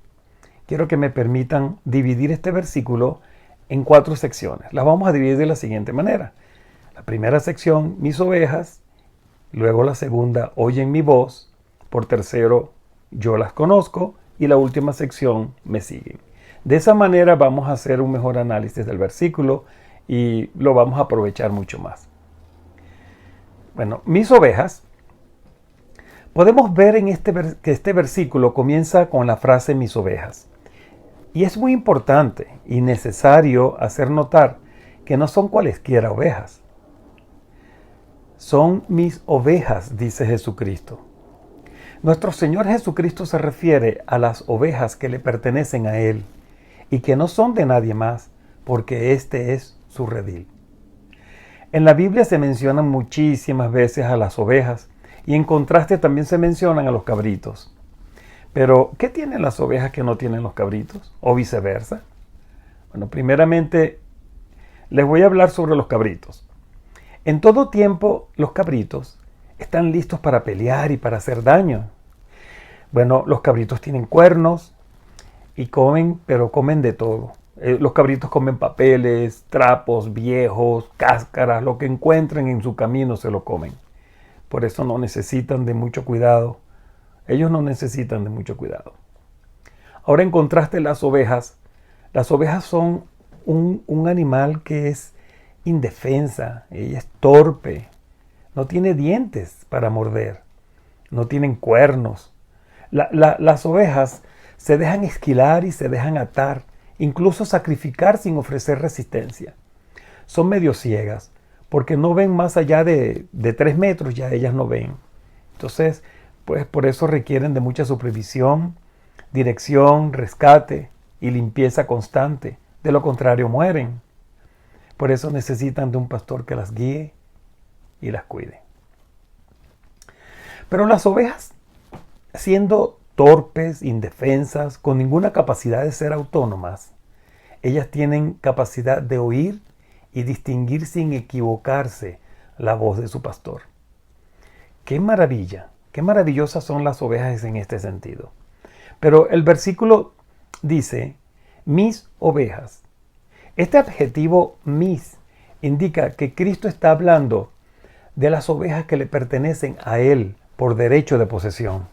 Speaker 15: quiero que me permitan dividir este versículo en 4 secciones. Las vamos a dividir de la siguiente manera. La primera sección, mis ovejas. Luego la segunda, oyen mi voz. Por tercero, yo las conozco. Y la última sección, me siguen. De esa manera vamos a hacer un mejor análisis del versículo y lo vamos a aprovechar mucho más. Bueno, mis ovejas, podemos ver en que este versículo comienza con la frase mis ovejas. Y es muy importante y necesario hacer notar que no son cualesquiera ovejas. Son mis ovejas, dice Jesucristo. Nuestro Señor Jesucristo se refiere a las ovejas que le pertenecen a Él y que no son de nadie más, porque este es su redil. En la Biblia se mencionan muchísimas veces a las ovejas y en contraste también se mencionan a los cabritos. Pero, ¿qué tienen las ovejas que no tienen los cabritos? ¿O viceversa? Bueno, primeramente les voy a hablar sobre los cabritos. En todo tiempo, los cabritos están listos para pelear y para hacer daño. Bueno, los cabritos tienen cuernos y comen, pero comen de todo. Los cabritos comen papeles, trapos viejos, cáscaras, lo que encuentren en su camino se lo comen. Por eso no necesitan de mucho cuidado. Ellos no necesitan de mucho cuidado. Ahora, en contraste, las ovejas son un animal que es indefensa, ella es torpe, no tiene dientes para morder, no tienen cuernos. Las ovejas se dejan esquilar y se dejan atar, incluso sacrificar sin ofrecer resistencia. Son medio ciegas, porque no ven más allá de 3 metros, ya ellas no ven. Entonces, pues por eso requieren de mucha supervisión, dirección, rescate y limpieza constante. De lo contrario, mueren. Por eso necesitan de un pastor que las guíe y las cuide. Pero las ovejas, siendo torpes, indefensas, con ninguna capacidad de ser autónomas, ellas tienen capacidad de oír y distinguir sin equivocarse la voz de su pastor. ¡Qué maravilla! ¡Qué maravillosas son las ovejas en este sentido! Pero el versículo dice, mis ovejas. Este adjetivo mis indica que Cristo está hablando de las ovejas que le pertenecen a Él por derecho de posesión.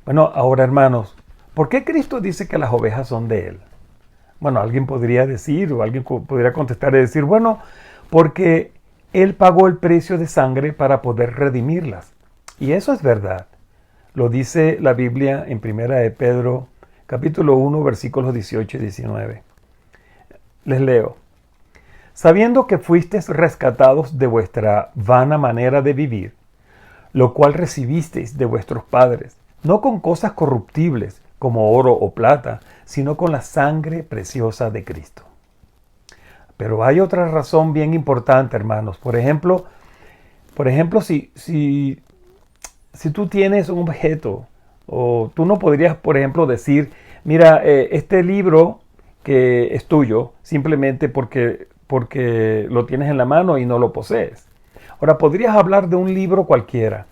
Speaker 15: Bueno, ahora hermanos, ¿por qué Cristo dice que las ovejas son de Él? Bueno, alguien podría decir, o alguien podría contestar y decir, bueno, porque Él pagó el precio de sangre para poder redimirlas. Y eso es verdad. Lo dice la Biblia en 1 de Pedro, capítulo 1, versículos 18 y 19. Les leo. Sabiendo que fuisteis rescatados de vuestra vana manera de vivir, lo cual recibisteis de vuestros padres, no con cosas corruptibles como oro o plata, sino con la sangre preciosa de Cristo. Pero hay otra razón bien importante, hermanos. Por ejemplo, si tú tienes un objeto, o tú no podrías, por ejemplo, decir, mira, este libro que es tuyo, simplemente porque lo tienes en la mano y no lo posees. Ahora, podrías hablar de un libro cualquiera,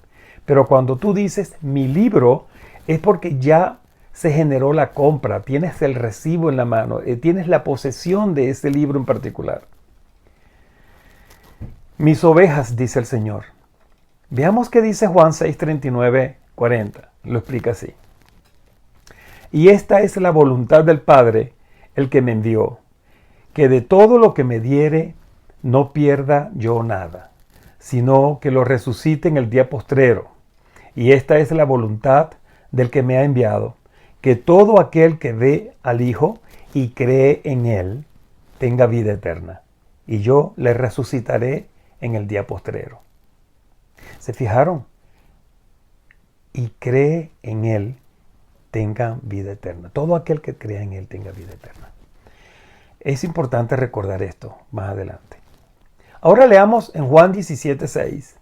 Speaker 15: pero cuando tú dices mi libro, es porque ya se generó la compra, tienes el recibo en la mano, tienes la posesión de ese libro en particular. Mis ovejas, dice el Señor. Veamos qué dice Juan 6, 39, 40. Lo explica así. Y esta es la voluntad del Padre, el que me envió, que de todo lo que me diere no pierda yo nada, sino que lo resucite en el día postrero. Y esta es la voluntad del que me ha enviado, que todo aquel que ve al Hijo y cree en Él tenga vida eterna, y yo le resucitaré en el día postrero. ¿Se fijaron? Y cree en Él tenga vida eterna. Todo aquel que crea en Él tenga vida eterna. Es importante recordar esto más adelante. Ahora leamos en Juan 17:6.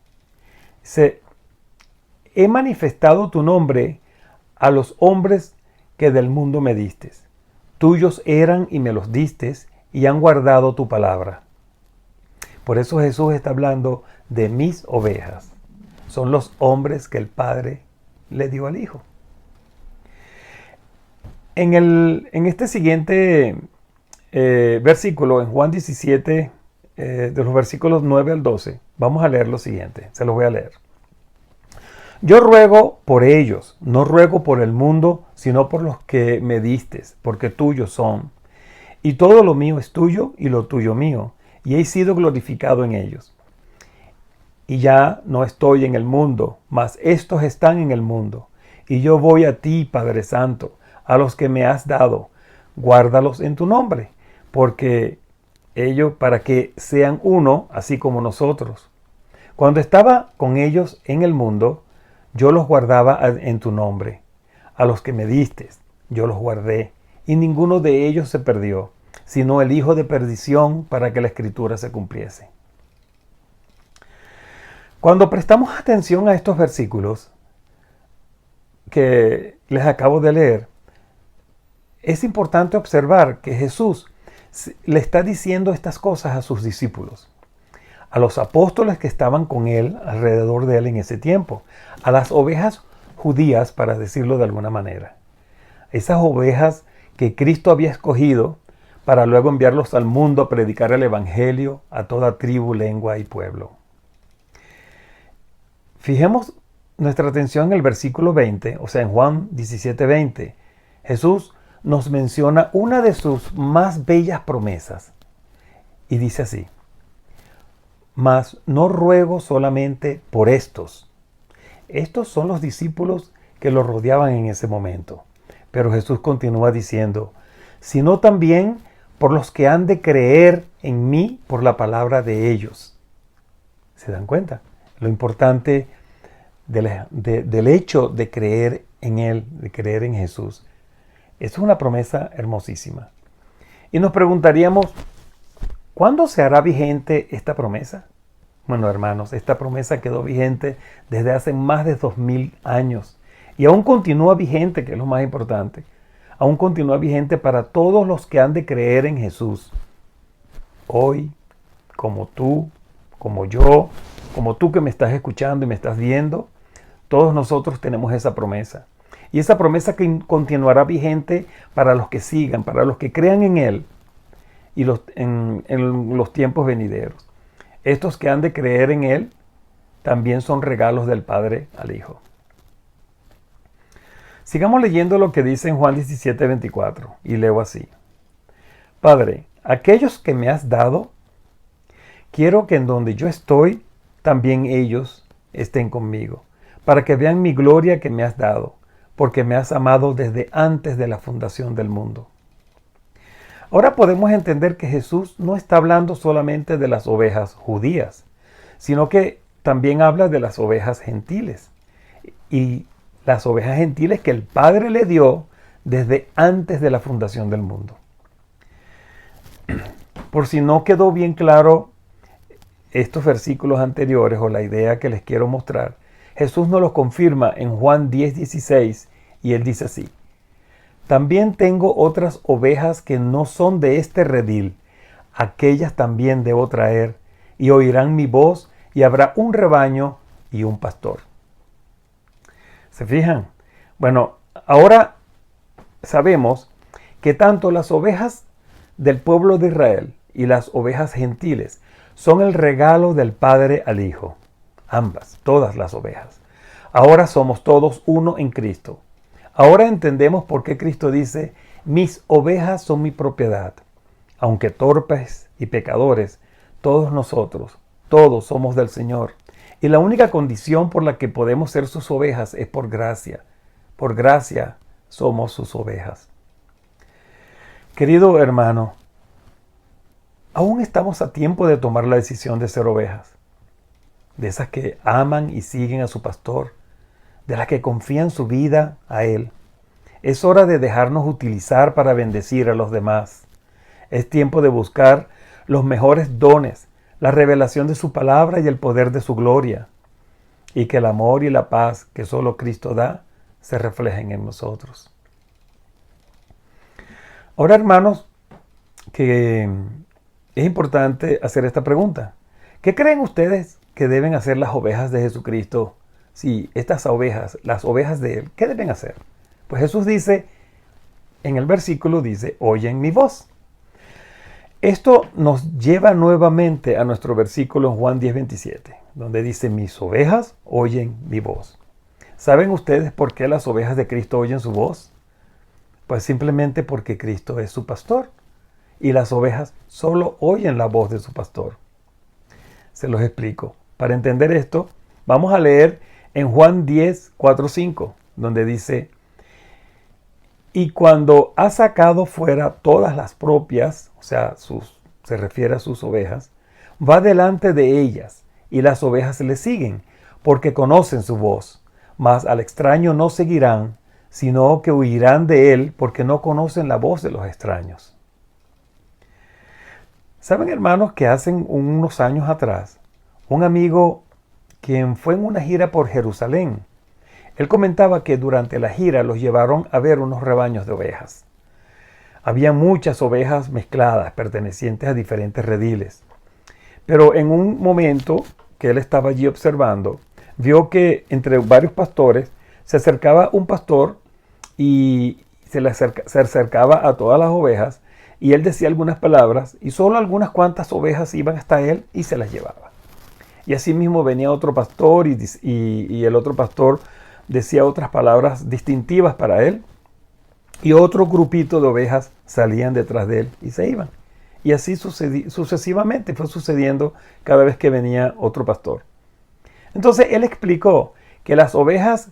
Speaker 15: Dice, he manifestado tu nombre a los hombres que del mundo me distes. Tuyos eran y me los distes y han guardado tu palabra. Por eso Jesús está hablando de mis ovejas. Son los hombres que el Padre le dio al Hijo. En este siguiente versículo, en Juan 17, de los versículos 9 al 12, vamos a leer lo siguiente. Se los voy a leer. Yo ruego por ellos, no ruego por el mundo, sino por los que me distes, porque tuyos son. Y todo lo mío es tuyo y lo tuyo mío, y he sido glorificado en ellos. Y ya no estoy en el mundo, mas estos están en el mundo. Y yo voy a ti, Padre Santo, a los que me has dado, guárdalos en tu nombre, porque ellos, para que sean uno, así como nosotros. Cuando estaba con ellos en el mundo, yo los guardaba en tu nombre. A los que me distes, yo los guardé, y ninguno de ellos se perdió, sino el hijo de perdición, para que la escritura se cumpliese. Cuando prestamos atención a estos versículos que les acabo de leer, es importante observar que Jesús le está diciendo estas cosas a sus discípulos, a los apóstoles que estaban con él, alrededor de él en ese tiempo, a las ovejas judías, para decirlo de alguna manera. Esas ovejas que Cristo había escogido para luego enviarlos al mundo a predicar el evangelio a toda tribu, lengua y pueblo. Fijemos nuestra atención en el versículo 20, o sea, en Juan 17:20. Jesús nos menciona una de sus más bellas promesas y dice así: mas no ruego solamente por estos. Estos son los discípulos que lo rodeaban en ese momento. Pero Jesús continúa diciendo, sino también por los que han de creer en mí por la palabra de ellos. ¿Se dan cuenta? Lo importante del hecho de creer en Él, de creer en Jesús. Esto es una promesa hermosísima. Y nos preguntaríamos, ¿cuándo se hará vigente esta promesa? Bueno, hermanos, esta promesa quedó vigente desde hace más de 2000 años y aún continúa vigente, que es lo más importante. Aún continúa vigente para todos los que han de creer en Jesús. Hoy, como tú, como yo, como tú que me estás escuchando y me estás viendo, todos nosotros tenemos esa promesa. Y esa promesa que continuará vigente para los que sigan, para los que crean en Él y en los tiempos venideros. Estos que han de creer en Él también son regalos del Padre al Hijo. Sigamos leyendo lo que dice en Juan 17:24 y leo así. Padre, aquellos que me has dado, quiero que en donde yo estoy, también ellos estén conmigo, para que vean mi gloria que me has dado, porque me has amado desde antes de la fundación del mundo. Ahora podemos entender que Jesús no está hablando solamente de las ovejas judías, sino que también habla de las ovejas gentiles. Y las ovejas gentiles que el Padre le dio desde antes de la fundación del mundo. Por si no quedó bien claro estos versículos anteriores o la idea que les quiero mostrar, Jesús nos los confirma en Juan 10:16 y Él dice así. También tengo otras ovejas que no son de este redil. Aquellas también debo traer, y oirán mi voz, y habrá un rebaño y un pastor. ¿Se fijan? Bueno, ahora sabemos que tanto las ovejas del pueblo de Israel y las ovejas gentiles son el regalo del Padre al Hijo. Ambas, todas las ovejas. Ahora somos todos uno en Cristo. Ahora entendemos por qué Cristo dice, mis ovejas son mi propiedad. Aunque torpes y pecadores, todos nosotros, todos somos del Señor. Y la única condición por la que podemos ser sus ovejas es por gracia. Por gracia somos sus ovejas. Querido hermano, aún estamos a tiempo de tomar la decisión de ser ovejas. De esas que aman y siguen a su pastor, de las que confían su vida a Él. Es hora de dejarnos utilizar para bendecir a los demás. Es tiempo de buscar los mejores dones, la revelación de su palabra y el poder de su gloria. Y que el amor y la paz que solo Cristo da se reflejen en nosotros. Ahora, hermanos, que es importante hacer esta pregunta. ¿Qué creen ustedes que deben hacer las ovejas de Jesucristo? Si estas ovejas, las ovejas de Él, ¿qué deben hacer? Pues Jesús dice, en el versículo dice, oyen mi voz. Esto nos lleva nuevamente a nuestro versículo en Juan 10:27, donde dice, mis ovejas oyen mi voz. ¿Saben ustedes por qué las ovejas de Cristo oyen su voz? Pues simplemente porque Cristo es su pastor y las ovejas solo oyen la voz de su pastor. Se los explico. Para entender esto, vamos a leer en Juan 10:4-5, donde dice, y cuando ha sacado fuera todas las propias, o sea, se refiere a sus ovejas, va delante de ellas, y las ovejas le siguen, porque conocen su voz. Mas al extraño no seguirán, sino que huirán de él, porque no conocen la voz de los extraños. ¿Saben, hermanos, que hace unos años atrás, un amigo quien fue en una gira por Jerusalén, él comentaba que durante la gira los llevaron a ver unos rebaños de ovejas. Había muchas ovejas mezcladas, pertenecientes a diferentes rediles. Pero en un momento que él estaba allí observando, vio que entre varios pastores se acercaba un pastor y se acercaba a todas las ovejas, y él decía algunas palabras, y solo algunas cuantas ovejas iban hasta él y se las llevaba. Y así mismo venía otro pastor y el otro pastor decía otras palabras distintivas para él, y otro grupito de ovejas salían detrás de él y se iban. Y así sucesivamente fue sucediendo cada vez que venía otro pastor. Entonces él explicó que las ovejas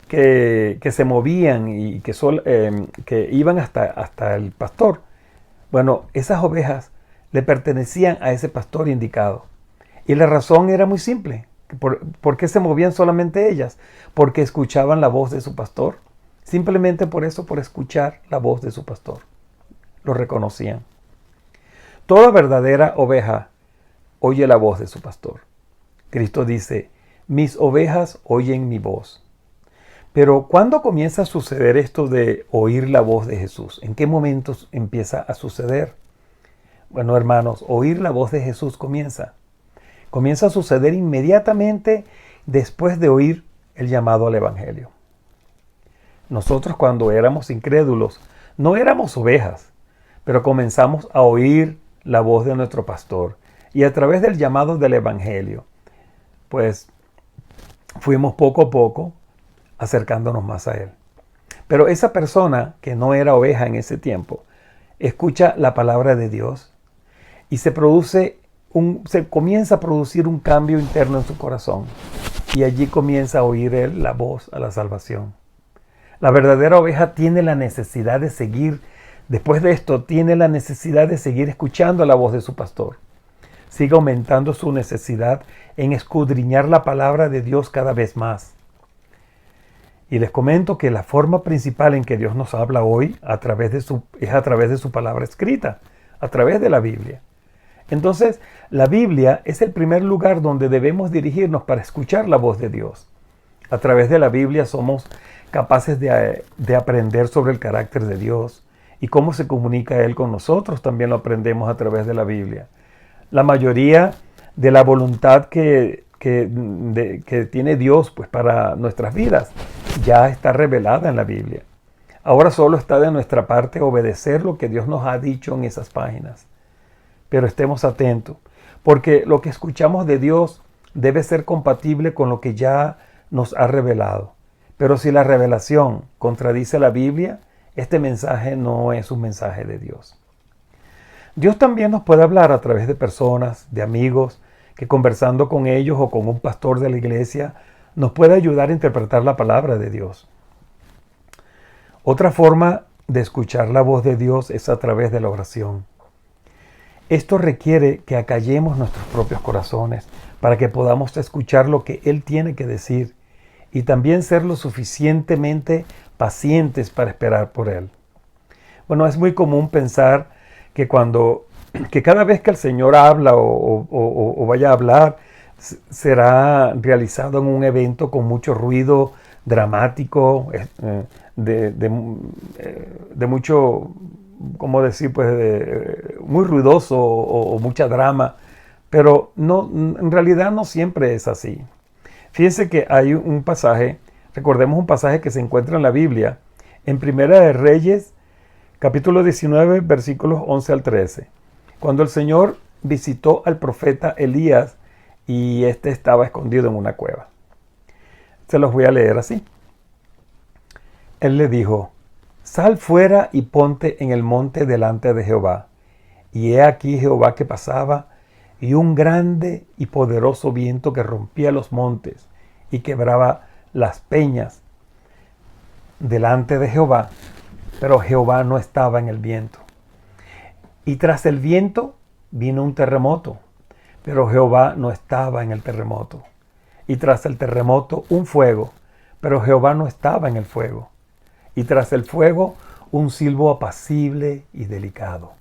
Speaker 15: que se movían y que iban hasta el pastor, bueno, esas ovejas le pertenecían a ese pastor indicado. Y la razón era muy simple, ¿Por qué se movían solamente ellas? Porque escuchaban la voz de su pastor. Simplemente por eso, por escuchar la voz de su pastor. Lo reconocían. Toda verdadera oveja oye la voz de su pastor. Cristo dice, mis ovejas oyen mi voz. Pero ¿cuándo comienza a suceder esto de oír la voz de Jesús? ¿En qué momentos empieza a suceder? Bueno, hermanos, oír la voz de Jesús comienza a suceder inmediatamente después de oír el llamado al Evangelio. Nosotros cuando éramos incrédulos, no éramos ovejas, pero comenzamos a oír la voz de nuestro pastor. Y a través del llamado del Evangelio, pues fuimos poco a poco acercándonos más a Él. Pero esa persona que no era oveja en ese tiempo, escucha la palabra de Dios y se comienza a producir un cambio interno en su corazón. Y allí comienza a oír él la voz a la salvación. La verdadera oveja tiene la necesidad de seguir, después de esto, tiene la necesidad de seguir escuchando la voz de su pastor. Sigue aumentando su necesidad en escudriñar la palabra de Dios cada vez más. Y les comento que la forma principal en que Dios nos habla hoy es a través de su palabra escrita, a través de la Biblia. Entonces, la Biblia es el primer lugar donde debemos dirigirnos para escuchar la voz de Dios. A través de la Biblia somos capaces de aprender sobre el carácter de Dios y cómo se comunica Él con nosotros. También lo aprendemos a través de la Biblia. La mayoría de la voluntad que tiene Dios pues, para nuestras vidas ya está revelada en la Biblia. Ahora solo está de nuestra parte obedecer lo que Dios nos ha dicho en esas páginas. Pero estemos atentos, porque lo que escuchamos de Dios debe ser compatible con lo que ya nos ha revelado. Pero si la revelación contradice la Biblia, este mensaje no es un mensaje de Dios. Dios también nos puede hablar a través de personas, de amigos, que conversando con ellos o con un pastor de la iglesia, nos puede ayudar a interpretar la palabra de Dios. Otra forma de escuchar la voz de Dios es a través de la oración. Esto requiere que acallemos nuestros propios corazones para que podamos escuchar lo que Él tiene que decir y también ser lo suficientemente pacientes para esperar por Él. Bueno, es muy común pensar que cada vez que el Señor habla o vaya a hablar, será realizado en un evento con mucho ruido dramático, de mucho, ¿cómo decir? Muy ruidoso o mucha drama, pero no, en realidad no siempre es así. Fíjense que hay un pasaje, recordemos un pasaje que se encuentra en la Biblia, en Primera de Reyes, capítulo 19, versículos 11 al 13, cuando el Señor visitó al profeta Elías y éste estaba escondido en una cueva. Se los voy a leer así. Él le dijo: sal fuera y ponte en el monte delante de Jehová. Y he aquí Jehová que pasaba, y un grande y poderoso viento que rompía los montes y quebraba las peñas delante de Jehová. Pero Jehová no estaba en el viento. Y tras el viento vino un terremoto, pero Jehová no estaba en el terremoto. Y tras el terremoto un fuego, pero Jehová no estaba en el fuego. Y tras el fuego un silbo apacible y delicado.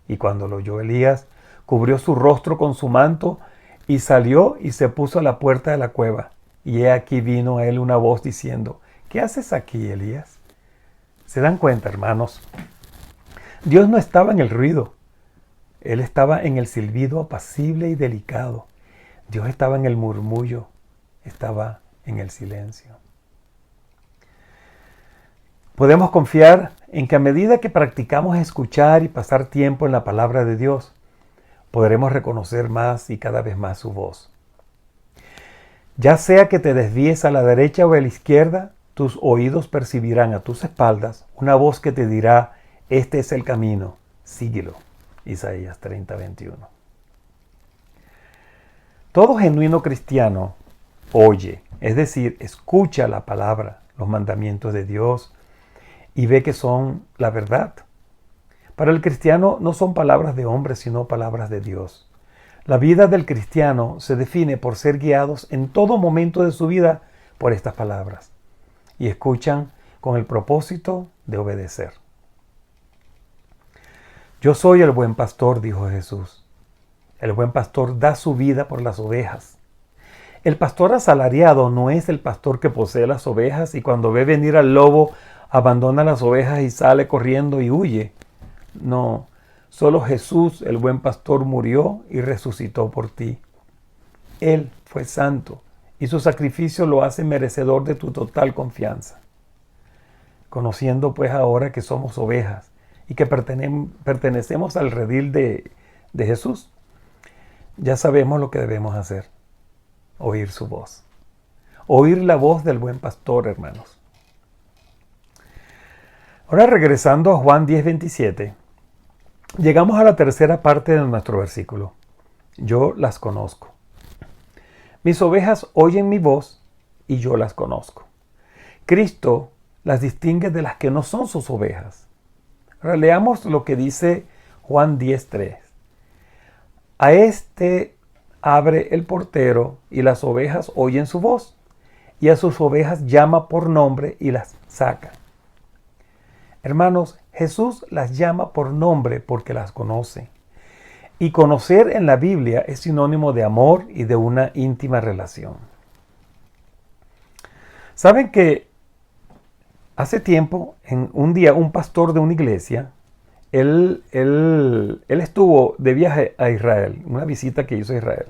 Speaker 15: Y cuando lo oyó Elías, cubrió su rostro con su manto y salió y se puso a la puerta de la cueva. Y he aquí vino a él una voz diciendo: ¿qué haces aquí, Elías? ¿Se dan cuenta, hermanos? Dios no estaba en el ruido. Él estaba en el silbido apacible y delicado. Dios estaba en el murmullo. Estaba en el silencio. Podemos confiar en que a medida que practicamos escuchar y pasar tiempo en la palabra de Dios, podremos reconocer más y cada vez más su voz. Ya sea que te desvíes a la derecha o a la izquierda, tus oídos percibirán a tus espaldas una voz que te dirá: este es el camino, síguelo. Isaías 30:21. Todo genuino cristiano oye, es decir, escucha la palabra, los mandamientos de Dios y ve que son la verdad. Para el cristiano no son palabras de hombres, sino palabras de Dios. La vida del cristiano se define por ser guiados en todo momento de su vida por estas palabras y escuchan con el propósito de obedecer. Yo soy el buen pastor, dijo Jesús. El buen pastor da su vida por las ovejas. El pastor asalariado no es el pastor que posee las ovejas y cuando ve venir al lobo abandona las ovejas y sale corriendo y huye. No, solo Jesús, el buen pastor, murió y resucitó por ti. Él fue santo y su sacrificio lo hace merecedor de tu total confianza. Conociendo pues ahora que somos ovejas y que pertenecemos al redil de Jesús, ya sabemos lo que debemos hacer. Oír su voz. Oír la voz del buen pastor, hermanos. Ahora regresando a Juan 10:27, llegamos a la tercera parte de nuestro versículo. Yo las conozco. Mis ovejas oyen mi voz y yo las conozco. Cristo las distingue de las que no son sus ovejas. Ahora leamos lo que dice Juan 10:3. A este abre el portero y las ovejas oyen su voz, y a sus ovejas llama por nombre y las saca. Hermanos, Jesús las llama por nombre porque las conoce. Y conocer en la Biblia es sinónimo de amor y de una íntima relación. ¿Saben que hace tiempo, un día, un pastor de una iglesia, él estuvo de viaje a Israel, una visita que hizo a Israel.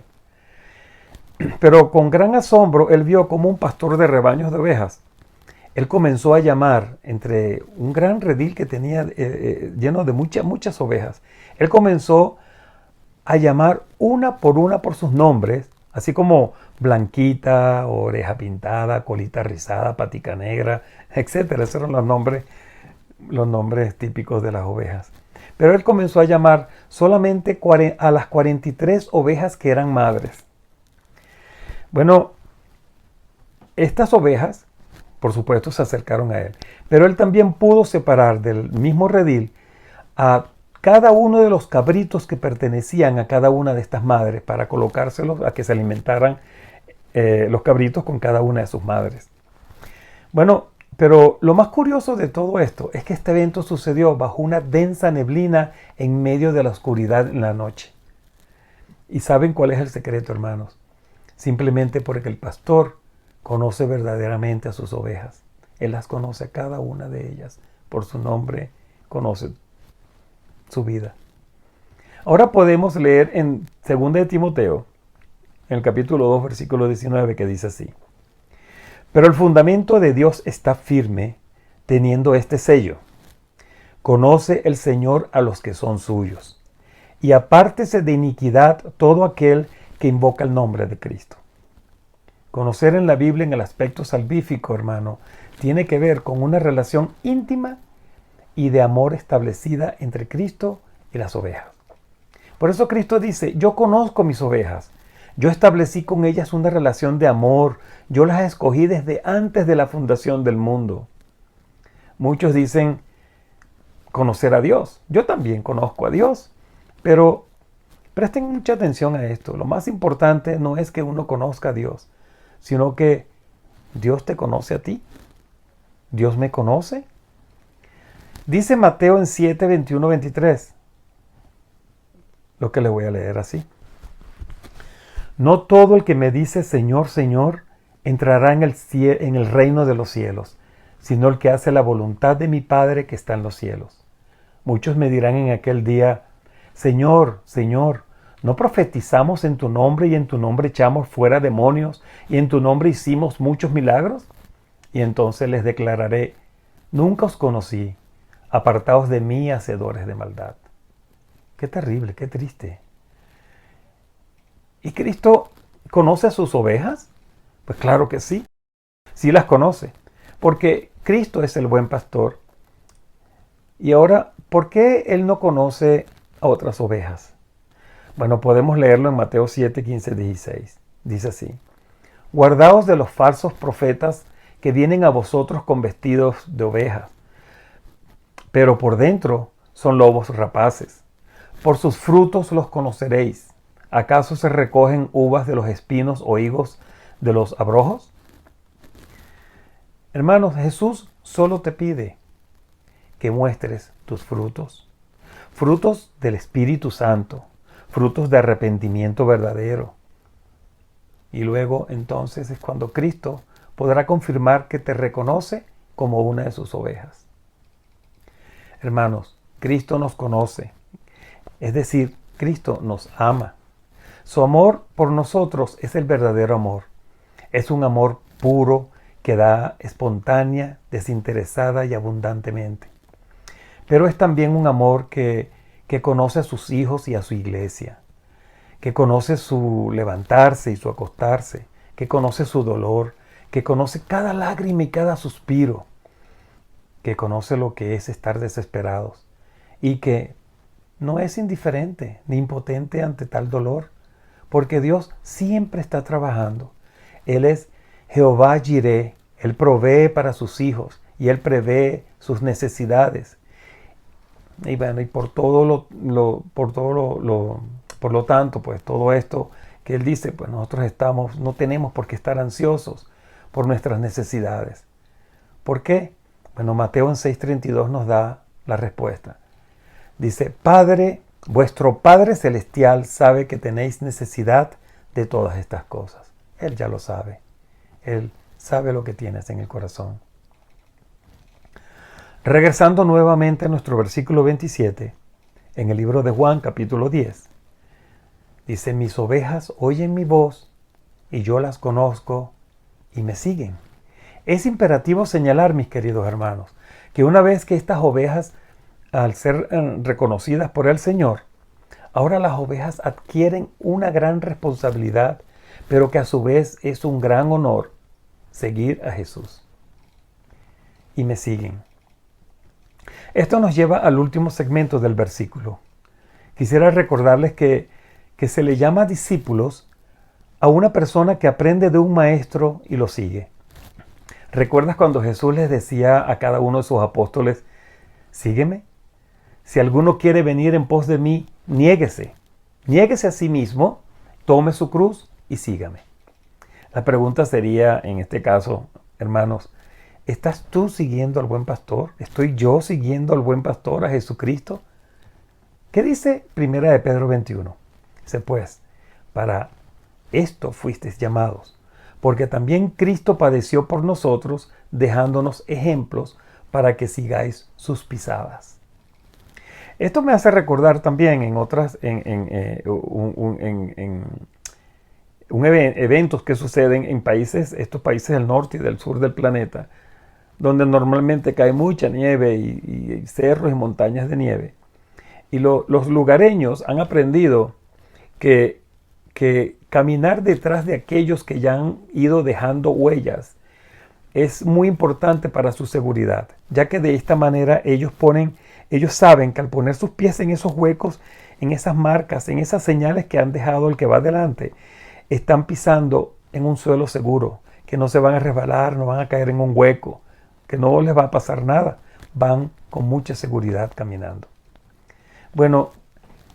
Speaker 15: Pero con gran asombro, él vio como un pastor de rebaños de ovejas. Él comenzó a llamar entre un gran redil que tenía lleno de muchas ovejas. Él comenzó a llamar una por sus nombres, así como Blanquita, Oreja Pintada, Colita Rizada, Patica Negra, etc. Esos eran los nombres típicos de las ovejas. Pero él comenzó a llamar solamente a las 43 ovejas que eran madres. Bueno, estas ovejas, por supuesto, se acercaron a él. Pero él también pudo separar del mismo redil a cada uno de los cabritos que pertenecían a cada una de estas madres para colocárselos a que se alimentaran los cabritos con cada una de sus madres. Bueno, pero lo más curioso de todo esto es que este evento sucedió bajo una densa neblina en medio de la oscuridad en la noche. ¿Y saben cuál es el secreto, hermanos? Simplemente porque el pastor conoce verdaderamente a sus ovejas. Él las conoce a cada una de ellas. Por su nombre conoce su vida. Ahora podemos leer en 2 de Timoteo, en el capítulo 2, versículo 19, que dice así. Pero el fundamento de Dios está firme, teniendo este sello. Conoce el Señor a los que son suyos. Y apártese de iniquidad todo aquel que invoca el nombre de Cristo. Conocer en la Biblia en el aspecto salvífico, hermano, tiene que ver con una relación íntima y de amor establecida entre Cristo y las ovejas. Por eso Cristo dice, yo conozco mis ovejas. Yo establecí con ellas una relación de amor. Yo las escogí desde antes de la fundación del mundo. Muchos dicen conocer a Dios. Yo también conozco a Dios. Pero presten mucha atención a esto. Lo más importante no es que uno conozca a Dios, sino que Dios te conoce a ti. Dios me conoce. Dice Mateo en 7, 21, 23. Lo que le voy a leer así. No todo el que me dice Señor, Señor, entrará en el reino de los cielos, sino el que hace la voluntad de mi Padre que está en los cielos. Muchos me dirán en aquel día, Señor, Señor, ¿no profetizamos en tu nombre y en tu nombre echamos fuera demonios y en tu nombre hicimos muchos milagros? Y entonces les declararé, nunca os conocí, apartaos de mí, hacedores de maldad. Qué terrible, qué triste. ¿Y Cristo conoce a sus ovejas? Pues claro que sí, sí las conoce, porque Cristo es el buen pastor. Y ahora, ¿por qué Él no conoce a otras ovejas? Bueno, podemos leerlo en Mateo 7, 15, 16. Dice así, guardaos de los falsos profetas que vienen a vosotros con vestidos de ovejas, pero por dentro son lobos rapaces. Por sus frutos los conoceréis. ¿Acaso se recogen uvas de los espinos o higos de los abrojos? Hermanos, Jesús solo te pide que muestres tus frutos, frutos del Espíritu Santo, frutos de arrepentimiento verdadero. Y luego entonces es cuando Cristo podrá confirmar que te reconoce como una de sus ovejas. Hermanos, Cristo nos conoce, es decir, Cristo nos ama. Su amor por nosotros es el verdadero amor. Es un amor puro que da espontánea, desinteresada y abundantemente. Pero es también un amor que conoce a sus hijos y a su iglesia, que conoce su levantarse y su acostarse, que conoce su dolor, que conoce cada lágrima y cada suspiro, que conoce lo que es estar desesperados y que no es indiferente ni impotente ante tal dolor, porque Dios siempre está trabajando. Él es Jehová Jireh, Él provee para sus hijos y Él prevé sus necesidades. Y bueno, y por lo tanto, pues todo esto que Él dice, pues nosotros no tenemos por qué estar ansiosos por nuestras necesidades. ¿Por qué? Bueno, Mateo en 6:32 nos da la respuesta. Dice, Padre, vuestro Padre Celestial sabe que tenéis necesidad de todas estas cosas. Él ya lo sabe. Él sabe lo que tienes en el corazón. Regresando nuevamente a nuestro versículo 27, en el libro de Juan, capítulo 10, dice, mis ovejas oyen mi voz y yo las conozco y me siguen. Es imperativo señalar, mis queridos hermanos, que una vez que estas ovejas, al ser reconocidas por el Señor, ahora las ovejas adquieren una gran responsabilidad, pero que a su vez es un gran honor seguir a Jesús. Y me siguen. Esto nos lleva al último segmento del versículo. Quisiera recordarles que se le llama discípulos a una persona que aprende de un maestro y lo sigue. ¿Recuerdas cuando Jesús les decía a cada uno de sus apóstoles, sígueme? Si alguno quiere venir en pos de mí, niéguese a sí mismo, tome su cruz y sígame. La pregunta sería, en este caso, hermanos, ¿estás tú siguiendo al buen pastor? ¿Estoy yo siguiendo al buen pastor, a Jesucristo? ¿Qué dice 1 de Pedro 21? Dice pues, para esto fuisteis llamados, porque también Cristo padeció por nosotros, dejándonos ejemplos para que sigáis sus pisadas. Esto me hace recordar también eventos que suceden en estos países del norte y del sur del planeta, donde normalmente cae mucha nieve y cerros y montañas de nieve. Y los lugareños han aprendido que caminar detrás de aquellos que ya han ido dejando huellas es muy importante para su seguridad, ya que de esta manera ellos saben que al poner sus pies en esos huecos, en esas marcas, en esas señales que han dejado el que va adelante, están pisando en un suelo seguro, que no se van a resbalar, no van a caer en un hueco, que no les va a pasar nada, van con mucha seguridad caminando. Bueno,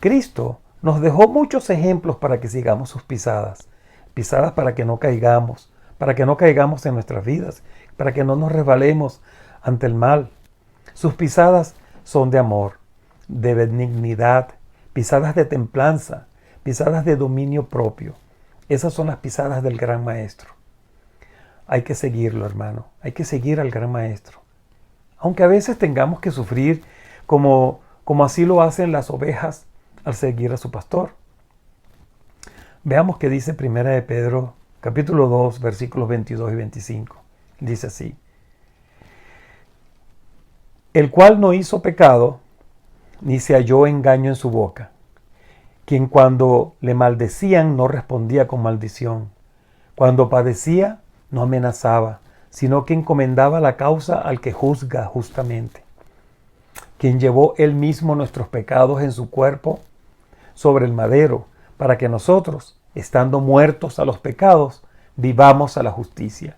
Speaker 15: Cristo nos dejó muchos ejemplos para que sigamos sus pisadas para que no caigamos en nuestras vidas, para que no nos resbalemos ante el mal. Sus pisadas son de amor, de benignidad, pisadas de templanza, pisadas de dominio propio. Esas son las pisadas del gran maestro. Hay que seguirlo, hermano, hay que seguir al gran maestro. Aunque a veces tengamos que sufrir como así lo hacen las ovejas al seguir a su pastor. Veamos qué dice 1 de Pedro, capítulo 2, versículos 22 y 25. Dice así: el cual no hizo pecado, ni se halló engaño en su boca, quien cuando le maldecían no respondía con maldición, cuando padecía no amenazaba, sino que encomendaba la causa al que juzga justamente, quien llevó él mismo nuestros pecados en su cuerpo sobre el madero, para que nosotros, estando muertos a los pecados, vivamos a la justicia,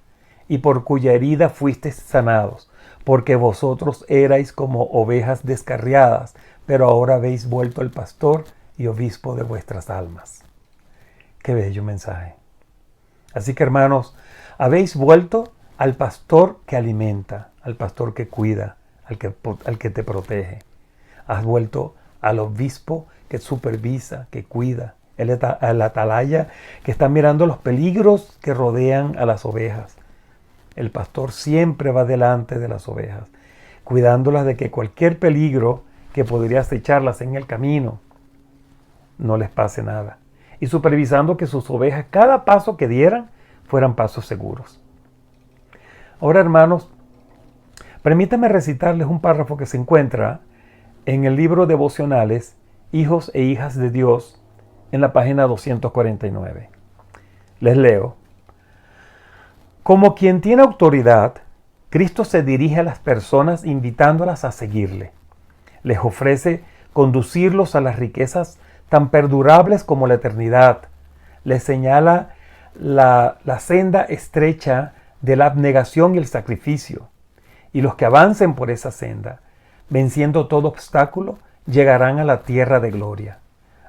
Speaker 15: y por cuya herida fuisteis sanados, porque vosotros erais como ovejas descarriadas, pero ahora habéis vuelto al pastor y obispo de vuestras almas. Qué bello mensaje. Así que, hermanos, habéis vuelto al pastor que alimenta, al pastor que cuida, al que te protege. Has vuelto al obispo que supervisa, que cuida, al atalaya que está mirando los peligros que rodean a las ovejas. El pastor siempre va delante de las ovejas, cuidándolas de que cualquier peligro que podría acecharlas en el camino no les pase nada, y supervisando que sus ovejas, cada paso que dieran, fueran pasos seguros. Ahora, hermanos, permítanme recitarles un párrafo que se encuentra en el libro Devocionales, Hijos e Hijas de Dios, en la página 249. Les leo. Como quien tiene autoridad, Cristo se dirige a las personas invitándolas a seguirle. Les ofrece conducirlos a las riquezas tan perdurables como la eternidad. Les señala la senda estrecha de la abnegación y el sacrificio. Y los que avancen por esa senda, venciendo todo obstáculo, llegarán a la tierra de gloria.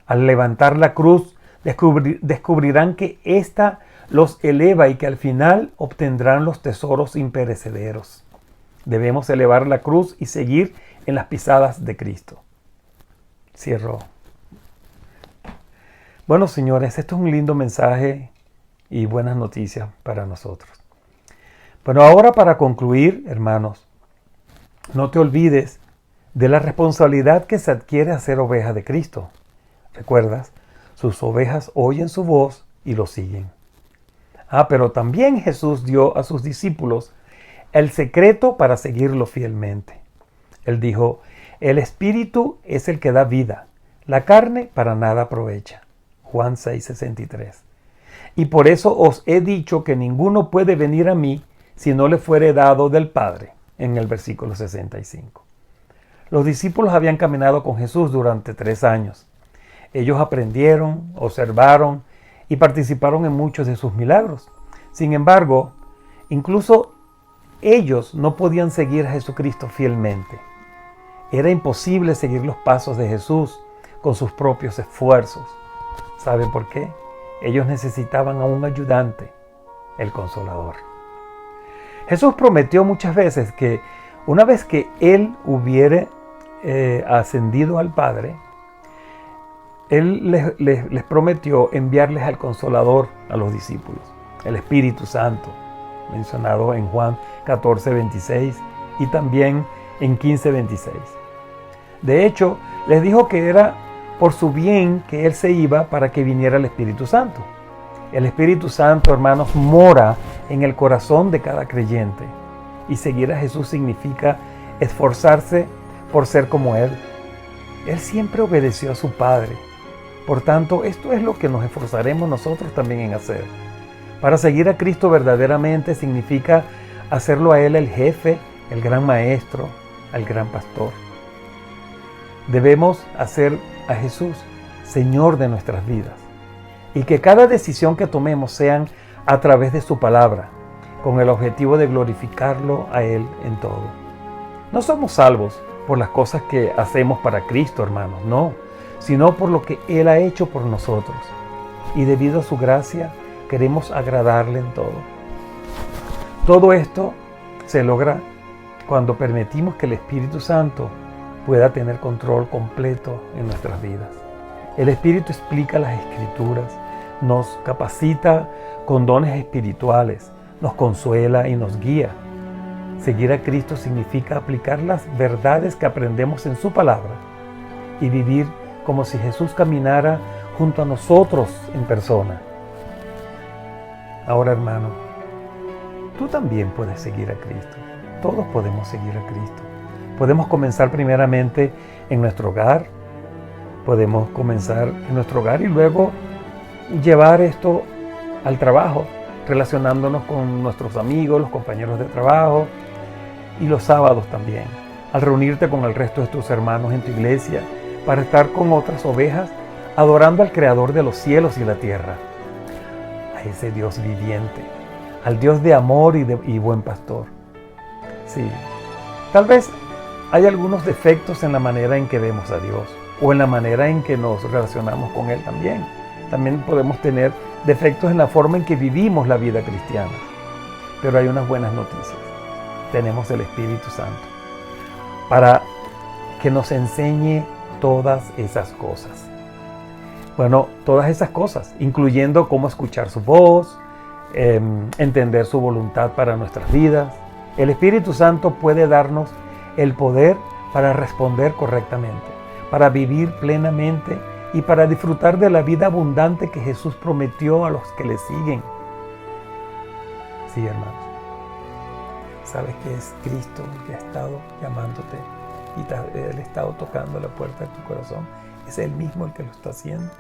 Speaker 15: Al levantar la cruz, descubrirán que ésta los eleva y que al final obtendrán los tesoros imperecederos. Debemos elevar la cruz y seguir en las pisadas de Cristo. Cierro. Bueno, señores, esto es un lindo mensaje y buenas noticias para nosotros. Bueno, ahora para concluir, hermanos, no te olvides de la responsabilidad que se adquiere a ser oveja de Cristo. ¿Recuerdas? Sus ovejas oyen su voz y lo siguen. Pero también Jesús dio a sus discípulos el secreto para seguirlo fielmente. Él dijo, el Espíritu es el que da vida, la carne para nada aprovecha. Juan 6:63. Y por eso os he dicho que ninguno puede venir a mí si no le fuere dado del Padre, en el versículo 65. Los discípulos habían caminado con Jesús durante 3 años. Ellos aprendieron, observaron y participaron en muchos de sus milagros. Sin embargo, incluso ellos no podían seguir a Jesucristo fielmente. Era imposible seguir los pasos de Jesús con sus propios esfuerzos. ¿Saben por qué? Ellos necesitaban a un ayudante, el Consolador. Jesús prometió muchas veces que una vez que Él hubiere ascendido al Padre, Él les prometió enviarles al Consolador a los discípulos, el Espíritu Santo, mencionado en Juan 14:26 y también en 15:26. De hecho, les dijo que era por su bien que Él se iba para que viniera el Espíritu Santo. El Espíritu Santo, hermanos, mora en el corazón de cada creyente. Y seguir a Jesús significa esforzarse por ser como Él. Él siempre obedeció a su Padre. Por tanto, esto es lo que nos esforzaremos nosotros también en hacer. Para seguir a Cristo verdaderamente significa hacerlo a Él el jefe, el gran maestro, el gran pastor. Debemos hacer a Jesús Señor de nuestras vidas y que cada decisión que tomemos sean a través de su palabra, con el objetivo de glorificarlo a Él en todo. No somos salvos por las cosas que hacemos para Cristo, hermanos, no, sino por lo que Él ha hecho por nosotros. Y debido a su gracia, queremos agradarle en todo. Todo esto se logra cuando permitimos que el Espíritu Santo pueda tener control completo en nuestras vidas. El Espíritu explica las Escrituras, nos capacita con dones espirituales, nos consuela y nos guía. Seguir a Cristo significa aplicar las verdades que aprendemos en su palabra y vivir como si Jesús caminara junto a nosotros en persona. Ahora, hermano, tú también puedes seguir a Cristo. Todos podemos seguir a Cristo. Podemos comenzar primeramente en nuestro hogar. Podemos comenzar en nuestro hogar y luego llevar esto al trabajo, relacionándonos con nuestros amigos, los compañeros de trabajo y los sábados también, al reunirte con el resto de tus hermanos en tu iglesia para estar con otras ovejas, adorando al Creador de los cielos y la tierra, a ese Dios viviente, al Dios de amor y buen pastor. Sí, tal vez hay algunos defectos en la manera en que vemos a Dios o en la manera en que nos relacionamos con Él también. también podemos tener defectos en la forma en que vivimos la vida cristiana. Pero hay unas buenas noticias. Tenemos el Espíritu Santo para que nos enseñe todas esas cosas. Bueno, todas esas cosas, incluyendo cómo escuchar su voz, entender su voluntad para nuestras vidas. El Espíritu Santo puede darnos el poder para responder correctamente, para vivir plenamente y para disfrutar de la vida abundante que Jesús prometió a los que le siguen. Sí, hermanos. Sabes que es Cristo el que ha estado llamándote y Él ha estado tocando la puerta de tu corazón. Es Él mismo el que lo está haciendo.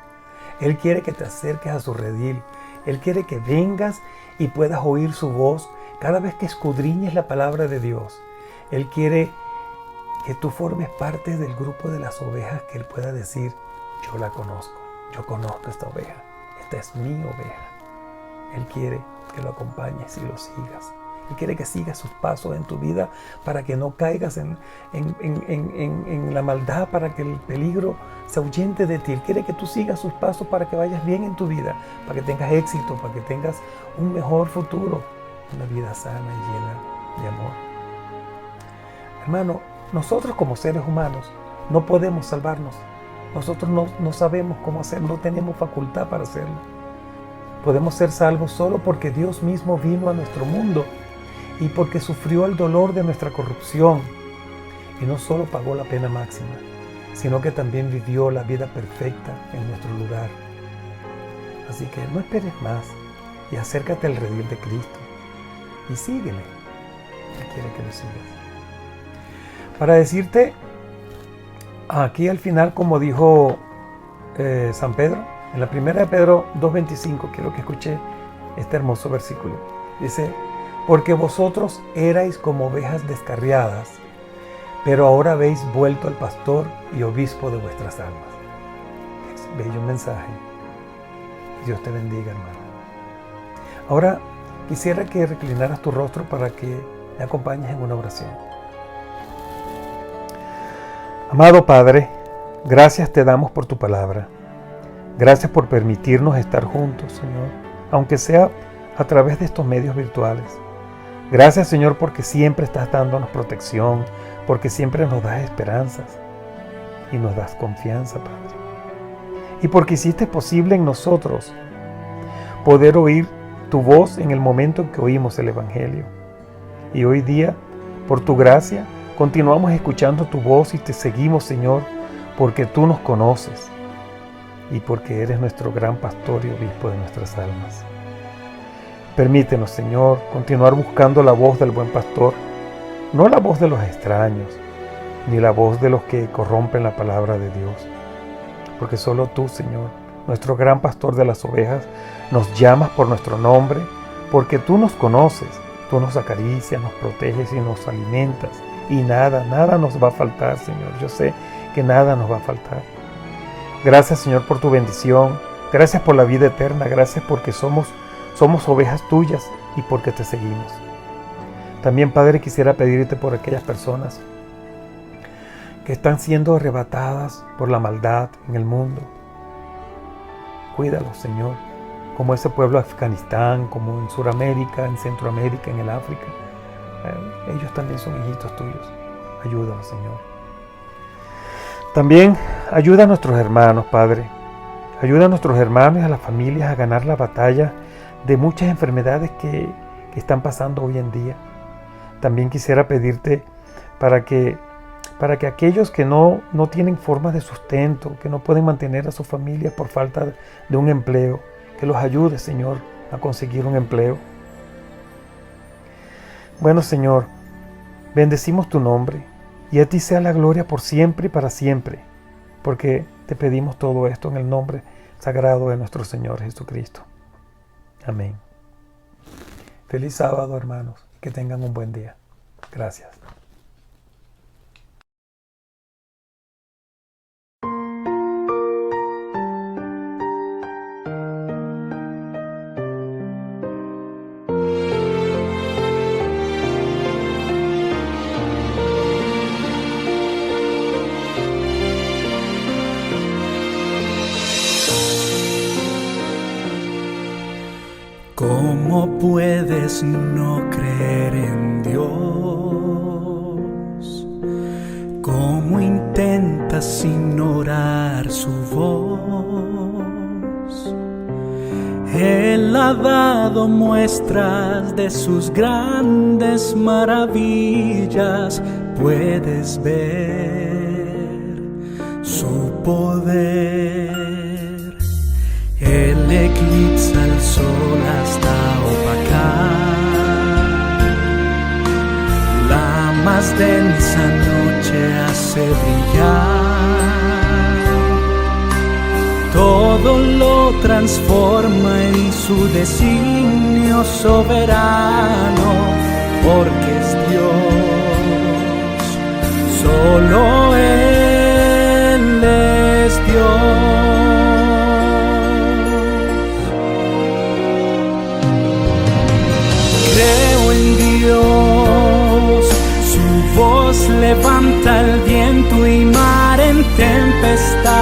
Speaker 15: Él quiere que te acerques a su redil. Él quiere que vengas y puedas oír su voz cada vez que escudriñes la palabra de Dios. Él quiere que tú formes parte del grupo de las ovejas, que Él pueda decir: yo la conozco, yo conozco esta oveja, esta es mi oveja. Él quiere que lo acompañes y lo sigas. Él quiere que sigas sus pasos en tu vida para que no caigas en la maldad, para que el peligro se ahuyente de ti. Él quiere que tú sigas sus pasos para que vayas bien en tu vida, para que tengas éxito, para que tengas un mejor futuro, una vida sana y llena de amor. Hermano, nosotros como seres humanos no podemos salvarnos. Nosotros no sabemos cómo hacerlo, no tenemos facultad para hacerlo. Podemos ser salvos solo porque Dios mismo vino a nuestro mundo y porque sufrió el dolor de nuestra corrupción. Y no solo pagó la pena máxima, sino que también vivió la vida perfecta en nuestro lugar. Así que no esperes más y acércate al redil de Cristo y síguele. Él quiere que lo sigas. Para decirte, aquí al final, como dijo San Pedro, en la primera de Pedro 2:25, quiero que escuche este hermoso versículo. Dice: porque vosotros erais como ovejas descarriadas, pero ahora habéis vuelto al pastor y obispo de vuestras almas. Es bello mensaje. Dios te bendiga, hermano. Ahora quisiera que reclinaras tu rostro para que me acompañes en una oración. Amado Padre, gracias te damos por tu palabra. Gracias por permitirnos estar juntos, Señor, aunque sea a través de estos medios virtuales. Gracias, Señor, porque siempre estás dándonos protección, porque siempre nos das esperanzas y nos das confianza, Padre. Y porque hiciste posible en nosotros poder oír tu voz en el momento en que oímos el Evangelio. Y hoy día, por tu gracia, continuamos escuchando tu voz y te seguimos, Señor, porque tú nos conoces y porque eres nuestro gran pastor y obispo de nuestras almas. Permítenos, Señor, continuar buscando la voz del buen pastor, no la voz de los extraños, ni la voz de los que corrompen la palabra de Dios. Porque solo tú, Señor, nuestro gran pastor de las ovejas, nos llamas por nuestro nombre, porque tú nos conoces, tú nos acaricias, nos proteges y nos alimentas. Y nada nos va a faltar, Señor. Yo sé que nada nos va a faltar. Gracias, Señor, por tu bendición. Gracias por la vida eterna. Gracias porque somos ovejas tuyas y porque te seguimos. También, Padre, quisiera pedirte por aquellas personas que están siendo arrebatadas por la maldad en el mundo. Cuídalos, Señor, como ese pueblo de Afganistán, como en Sudamérica, en Centroamérica, en el África. Ellos también son hijitos tuyos. Ayúdanos, Señor. También ayuda a nuestros hermanos, Padre. Ayuda a nuestros hermanos y a las familias a ganar la batalla de muchas enfermedades que están pasando hoy en día. También quisiera pedirte para que aquellos que no tienen formas de sustento, que no pueden mantener a sus familias por falta de un empleo, que los ayudes, Señor, a conseguir un empleo. Bueno, Señor, bendecimos tu nombre y a ti sea la gloria por siempre y para siempre, porque te pedimos todo esto en el nombre sagrado de nuestro Señor Jesucristo. Amén. Feliz sábado, hermanos. Que tengan un buen día. Gracias.
Speaker 14: ¿Cómo puedes no creer en Dios? ¿Cómo intentas ignorar su voz? Él ha dado muestras de sus grandes maravillas. Puedes ver su poder. Él eclipsa el sol hasta opacar. La más densa noche hace brillar. Todo lo transforma en su designio soberano, porque es Dios, solo Él es Dios. Creo en Dios, su voz levanta el viento y mar en tempestad,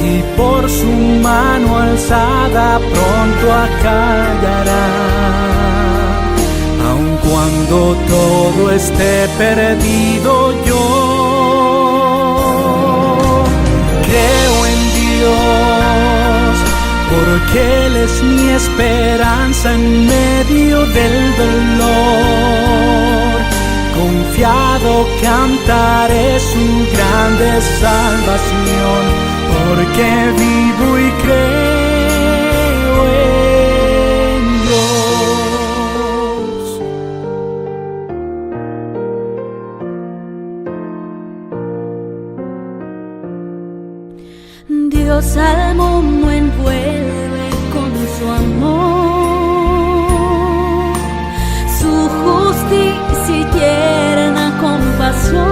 Speaker 14: y por su mano alzada pronto acallará. Aun cuando todo esté perdido, yo creo en Dios, porque Él es mi esperanza en medio del dolor. Confiado cantaré su grande salvación, porque vivo y creo en
Speaker 3: Dios. Dios al mundo envuelve con su amor, su justicia y tierna compasión,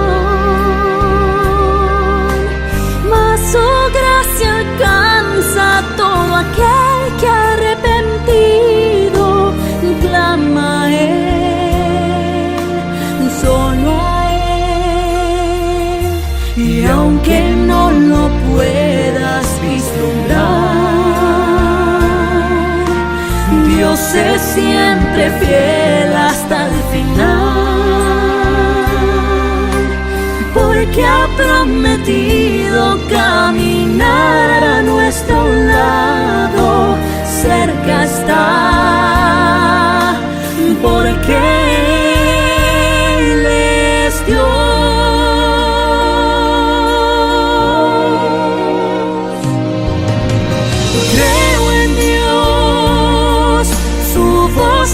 Speaker 3: mas su gracia alcanza a todo aquel que arrepentido clama a Él, solo a Él. Y aunque no lo puedas vislumbrar, Dios es siempre fiel hasta el final, porque ha prometido caminar a nuestro lado. Cerca está, porque Él es Dios.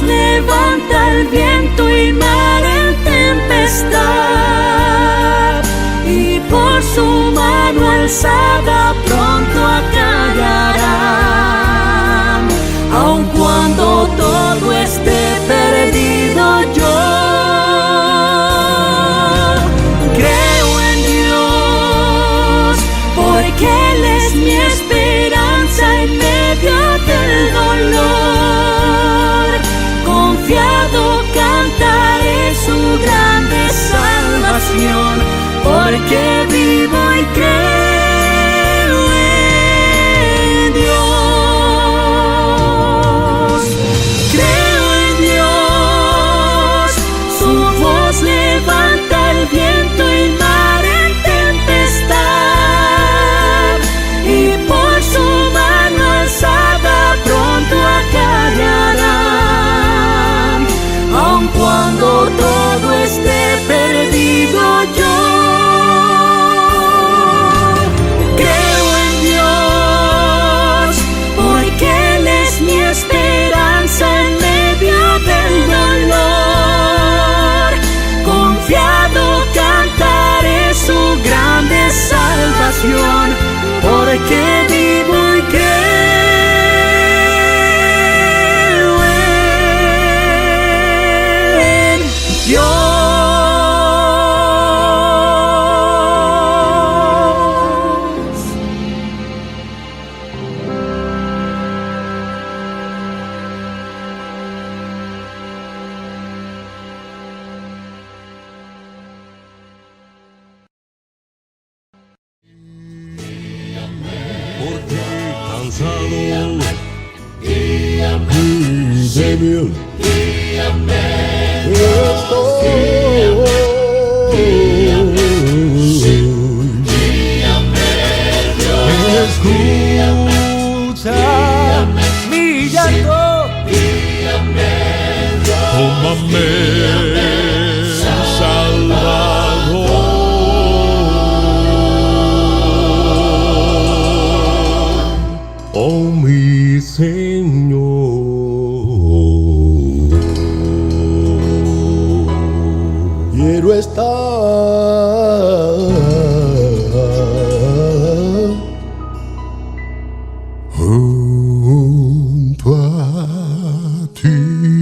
Speaker 3: Levanta el viento y mar en tempestad, y por su mano alzada pronto acallarán. Aun cuando todo esté perdido, yo creo en Dios, porque Él es mi esperanza en medio del dolor. Confiado cantaré su grande salvación, porque vivo y creo en Dios. Creo en Dios, su voz levanta el viento y mar en tempestad, y por su mano alzada pronto acallará. Aun cuando todo esté perdido, yo creo en Dios, porque Él es mi esperanza en medio del dolor. Confiado cantaré su grande salvación, porque vivo y creo.
Speaker 16: Cansado
Speaker 14: Escucha mi llanto, tómame, Salvador. Oh mi Señor, quiero estar junto a ti.